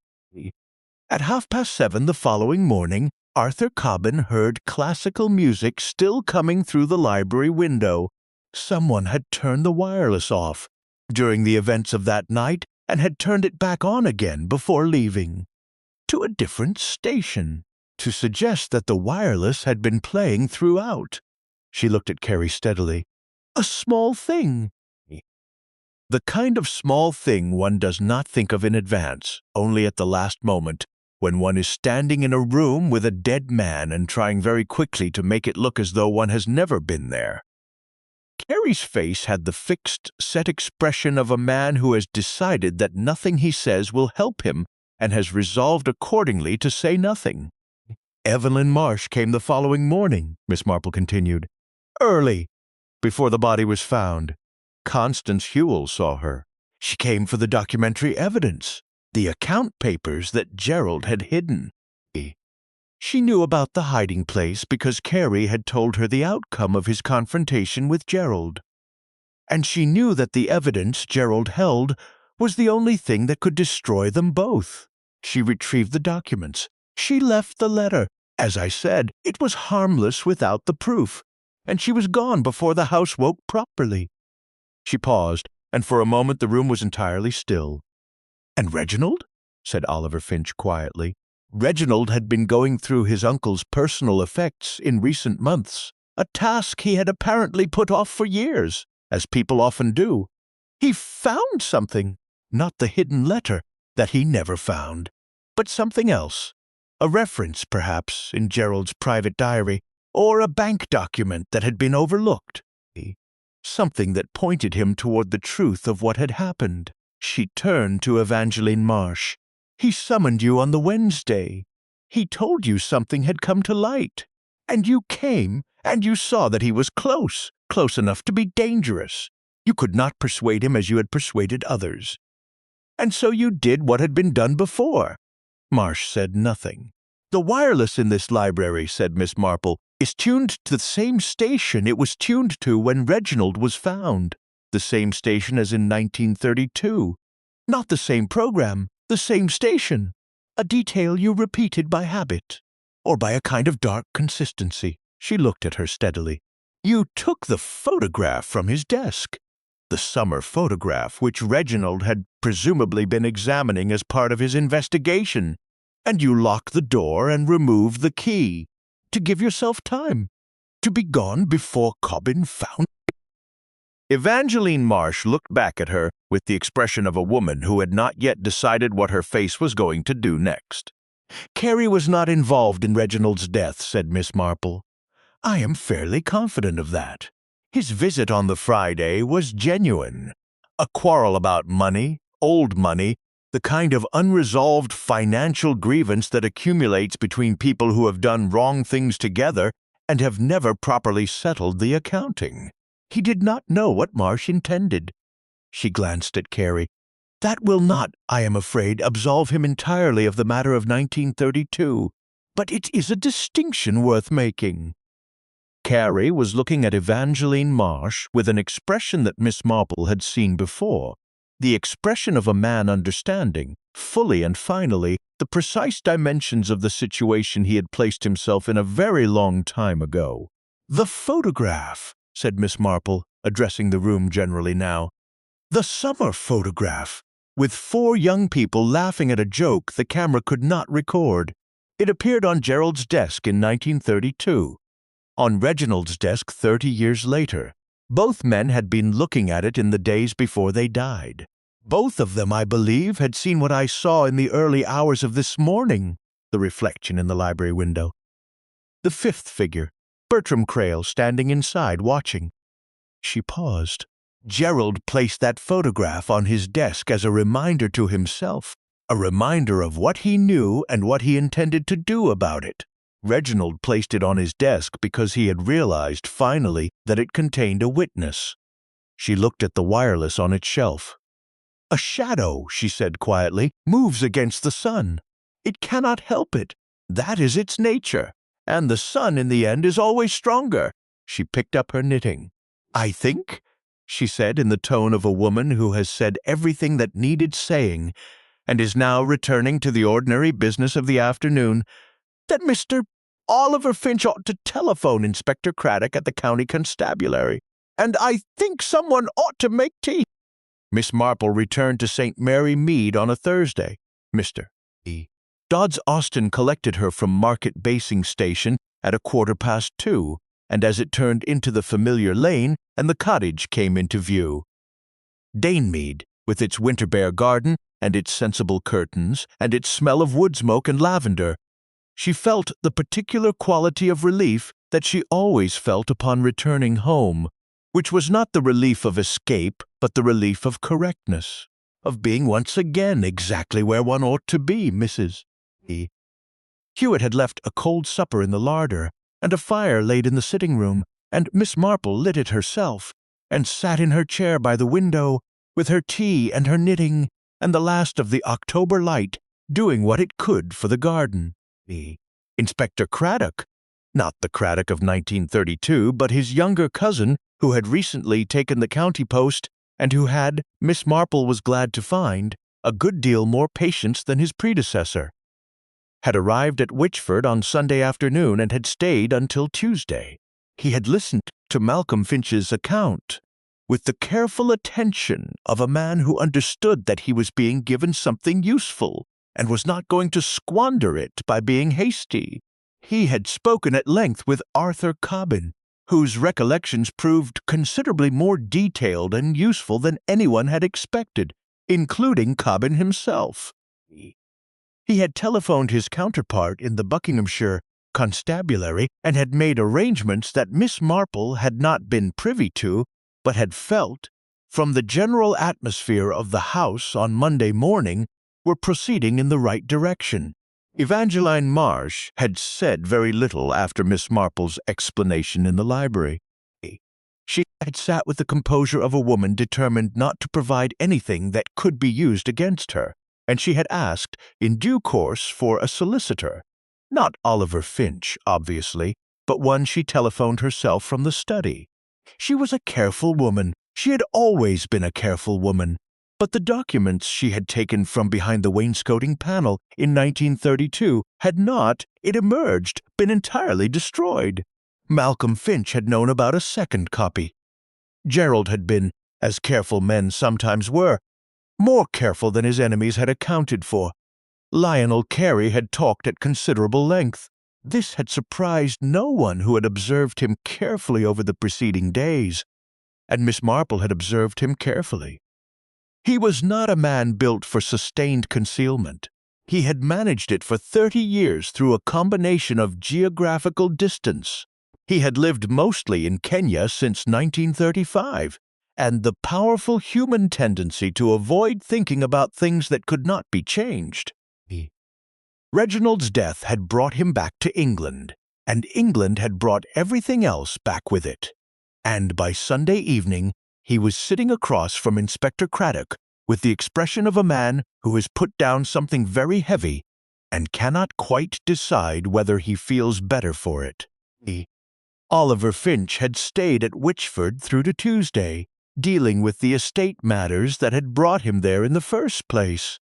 At 7:30 the following morning, Arthur Cobbin heard classical music still coming through the library window. Someone had turned the wireless off during the events of that night and had turned it back on again before leaving, to a different station, to suggest that the wireless had been playing throughout. She looked at Carey steadily. "A small thing." The kind of small thing one does not think of in advance, only at the last moment, when one is standing in a room with a dead man and trying very quickly to make it look as though one has never been there. Carrie's face had the fixed, set expression of a man who has decided that nothing he says will help him and has resolved accordingly to say nothing. Evelyn Marsh came the following morning, Miss Marple continued. Early, before the body was found. Constance Hewell saw her. She came for the documentary evidence, the account papers that Gerald had hidden. She knew about the hiding place because Carrie had told her the outcome of his confrontation with Gerald. And she knew that the evidence Gerald held was the only thing that could destroy them both. She retrieved the documents. She left the letter. As I said, it was harmless without the proof, and she was gone before the house woke properly. She paused, and for a moment the room was entirely still. And Reginald? Said Oliver Finch quietly. Reginald had been going through his uncle's personal effects in recent months, a task he had apparently put off for years, as people often do. He found something, not the hidden letter that he never found, but something else. A reference, perhaps, in Gerald's private diary, or a bank document that had been overlooked. Something that pointed him toward the truth of what had happened. She turned to Evangeline Marsh. He summoned you on the Wednesday. He told you something had come to light. And you came, and you saw that he was close enough to be dangerous. You could not persuade him as you had persuaded others. And so you did what had been done before. Marsh said nothing. The wireless in this library, said Miss Marple, is tuned to the same station it was tuned to when Reginald was found. The same station as in 1932. Not the same program, the same station. A detail you repeated by habit, or by a kind of dark consistency. She looked at her steadily. You took the photograph from his desk. The summer photograph which Reginald had presumably been examining as part of his investigation. And you locked the door and removed the key, to give yourself time, to be gone before Cobbin found. Evangeline Marsh looked back at her with the expression of a woman who had not yet decided what her face was going to do next. Carrie was not involved in Reginald's death, said Miss Marple. I am fairly confident of that. His visit on the Friday was genuine. A quarrel about money, old money, the kind of unresolved financial grievance that accumulates between people who have done wrong things together and have never properly settled the accounting. He did not know what Marsh intended. She glanced at Carrie. That will not, I am afraid, absolve him entirely of the matter of 1932, but it is a distinction worth making. Carrie was looking at Evangeline Marsh with an expression that Miss Marple had seen before, the expression of a man understanding, fully and finally, the precise dimensions of the situation he had placed himself in a very long time ago. The photograph, said Miss Marple, addressing the room generally now. The summer photograph, with 4 young people laughing at a joke the camera could not record. It appeared on Gerald's desk in 1932. On Reginald's desk 30 years later. Both men had been looking at it in the days before they died. Both of them, I believe, had seen what I saw in the early hours of this morning, the reflection in the library window. The 5th figure, Bertram Crail, standing inside, watching. She paused. Gerald placed that photograph on his desk as a reminder to himself, a reminder of what he knew and what he intended to do about it. Reginald placed it on his desk because he had realized, finally, that it contained a witness. She looked at the wireless on its shelf. A shadow, she said quietly, moves against the sun. It cannot help it. That is its nature. And the sun, in the end, is always stronger. She picked up her knitting. I think, she said in the tone of a woman who has said everything that needed saying and is now returning to the ordinary business of the afternoon, that Mr. Oliver Finch ought to telephone Inspector Craddock at the County Constabulary. And I think someone ought to make tea. Miss Marple returned to St. Mary Mead on a Thursday. Mr. E. Dodds Austin collected her from Market Basing Station at 2:15, and as it turned into the familiar lane and the cottage came into view. Danemead, with its winter-bare garden and its sensible curtains and its smell of wood smoke and lavender. She felt the particular quality of relief that she always felt upon returning home, which was not the relief of escape, but the relief of correctness, of being once again exactly where one ought to be, Mrs. E. Hewitt had left a cold supper in the larder, and a fire laid in the sitting-room, and Miss Marple lit it herself, and sat in her chair by the window, with her tea and her knitting, and the last of the October light, doing what it could for the garden. Inspector Craddock, not the Craddock of 1932, but his younger cousin, who had recently taken the county post, and who had, Miss Marple was glad to find, a good deal more patience than his predecessor, had arrived at Witchford on Sunday afternoon and had stayed until Tuesday. He had listened to Malcolm Finch's account with the careful attention of a man who understood that he was being given something useful and was not going to squander it by being hasty. He had spoken at length with Arthur Cobbin, whose recollections proved considerably more detailed and useful than anyone had expected, including Cobbin himself. He had telephoned his counterpart in the Buckinghamshire Constabulary and had made arrangements that Miss Marple had not been privy to, but had felt, from the general atmosphere of the house on Monday morning, were proceeding in the right direction. Evangeline Marsh had said very little after Miss Marple's explanation in the library. She had sat with the composure of a woman determined not to provide anything that could be used against her, and she had asked, in due course, for a solicitor. Not Oliver Finch, obviously, but one she telephoned herself from the study. She was a careful woman. She had always been a careful woman. But the documents she had taken from behind the wainscoting panel in 1932 had not, it emerged, been entirely destroyed. Malcolm Finch had known about a second copy. Gerald had been, as careful men sometimes were, more careful than his enemies had accounted for. Lionel Carey had talked at considerable length. This had surprised no one who had observed him carefully over the preceding days, and Miss Marple had observed him carefully. He was not a man built for sustained concealment. He had managed it for 30 years through a combination of geographical distance. He had lived mostly in Kenya since 1935, and the powerful human tendency to avoid thinking about things that could not be changed. Reginald's death had brought him back to England, and England had brought everything else back with it. And by Sunday evening, he was sitting across from Inspector Craddock with the expression of a man who has put down something very heavy and cannot quite decide whether he feels better for it. Oliver Finch had stayed at Witchford through to Tuesday, dealing with the estate matters that had brought him there in the first place,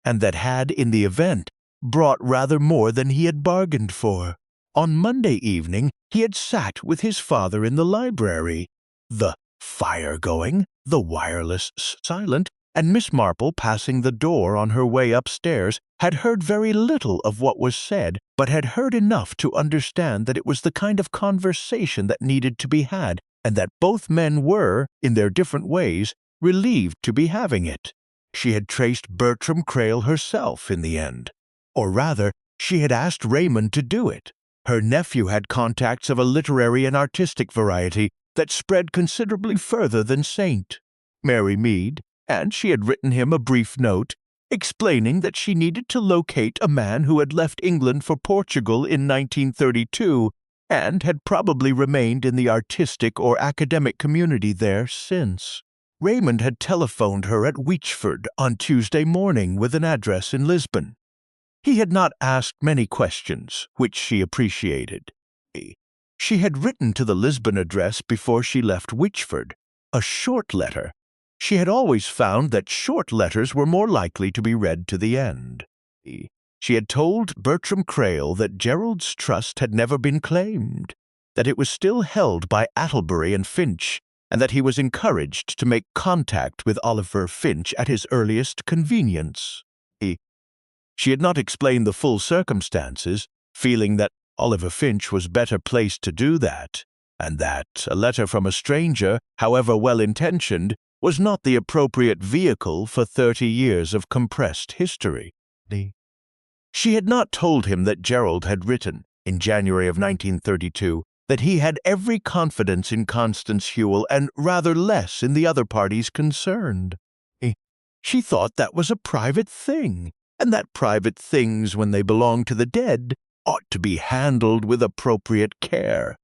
and that had, in the event, brought rather more than he had bargained for. On Monday evening, he had sat with his father in the library, the fire going, the wireless silent, and Miss Marple, passing the door on her way upstairs, had heard very little of what was said, but had heard enough to understand that it was the kind of conversation that needed to be had, and that both men were, in their different ways, relieved to be having it. She had traced Bertram Crale herself in the end. Or rather, she had asked Raymond to do it. Her nephew had contacts of a literary and artistic variety that spread considerably further than St. Mary Mead, and she had written him a brief note, explaining that she needed to locate a man who had left England for Portugal in 1932 and had probably remained in the artistic or academic community there since. Raymond had telephoned her at Witchford on Tuesday morning with an address in Lisbon. He had not asked many questions, which she appreciated. She had written to the Lisbon address before she left Witchford, a short letter. She had always found that short letters were more likely to be read to the end. She had told Bertram Crale that Gerald's trust had never been claimed, that it was still held by Atterbury and Finch, and that he was encouraged to make contact with Oliver Finch at his earliest convenience. She had not explained the full circumstances, feeling that Oliver Finch was better placed to do that, and that a letter from a stranger, however well-intentioned, was not the appropriate vehicle for 30 years of compressed history. She had not told him that Gerald had written, in January of 1932, that he had every confidence in Constance Hewell and rather less in the other parties concerned. She thought that was a private thing, and that private things, when they belong to the dead, ought to be handled with appropriate care.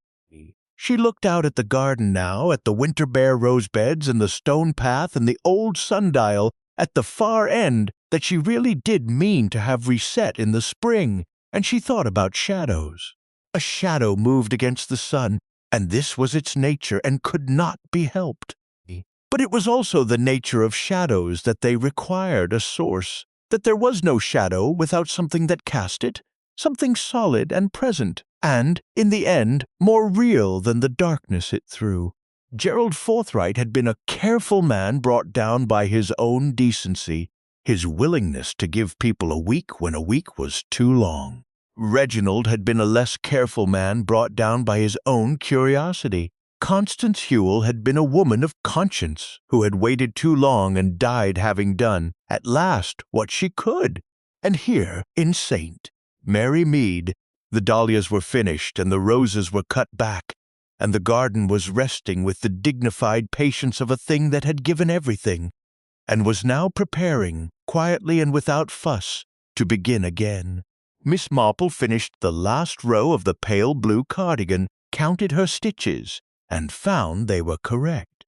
She looked out at the garden now, at the winter bare rose beds and the stone path and the old sundial at the far end that she really did mean to have reset in the spring, and she thought about shadows. A shadow moved against the sun, and this was its nature and could not be helped. But it was also the nature of shadows that they required a source, that there was no shadow without something that cast it, something solid and present, and, in the end, more real than the darkness it threw. Gerald Forthright had been a careful man brought down by his own decency, his willingness to give people a week when a week was too long. Reginald had been a less careful man brought down by his own curiosity. Constance Hewell had been a woman of conscience who had waited too long and died having done, at last, what she could. And here, in St. Mary Mead, the dahlias were finished and the roses were cut back, and the garden was resting with the dignified patience of a thing that had given everything, and was now preparing, quietly and without fuss, to begin again. Miss Marple finished the last row of the pale blue cardigan, counted her stitches, and found they were correct.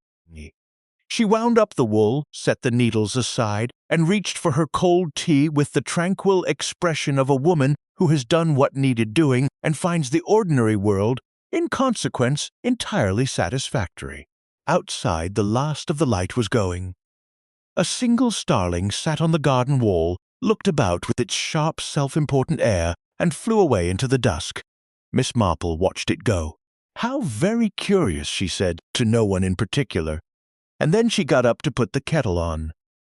She wound up the wool, set the needles aside, and reached for her cold tea with the tranquil expression of a woman who has done what needed doing and finds the ordinary world, in consequence, entirely satisfactory. Outside, the last of the light was going. A single starling sat on the garden wall, looked about with its sharp, self-important air, and flew away into the dusk. Miss Marple watched it go. "How very curious," she said, to no one in particular. And then she got up to put the kettle on.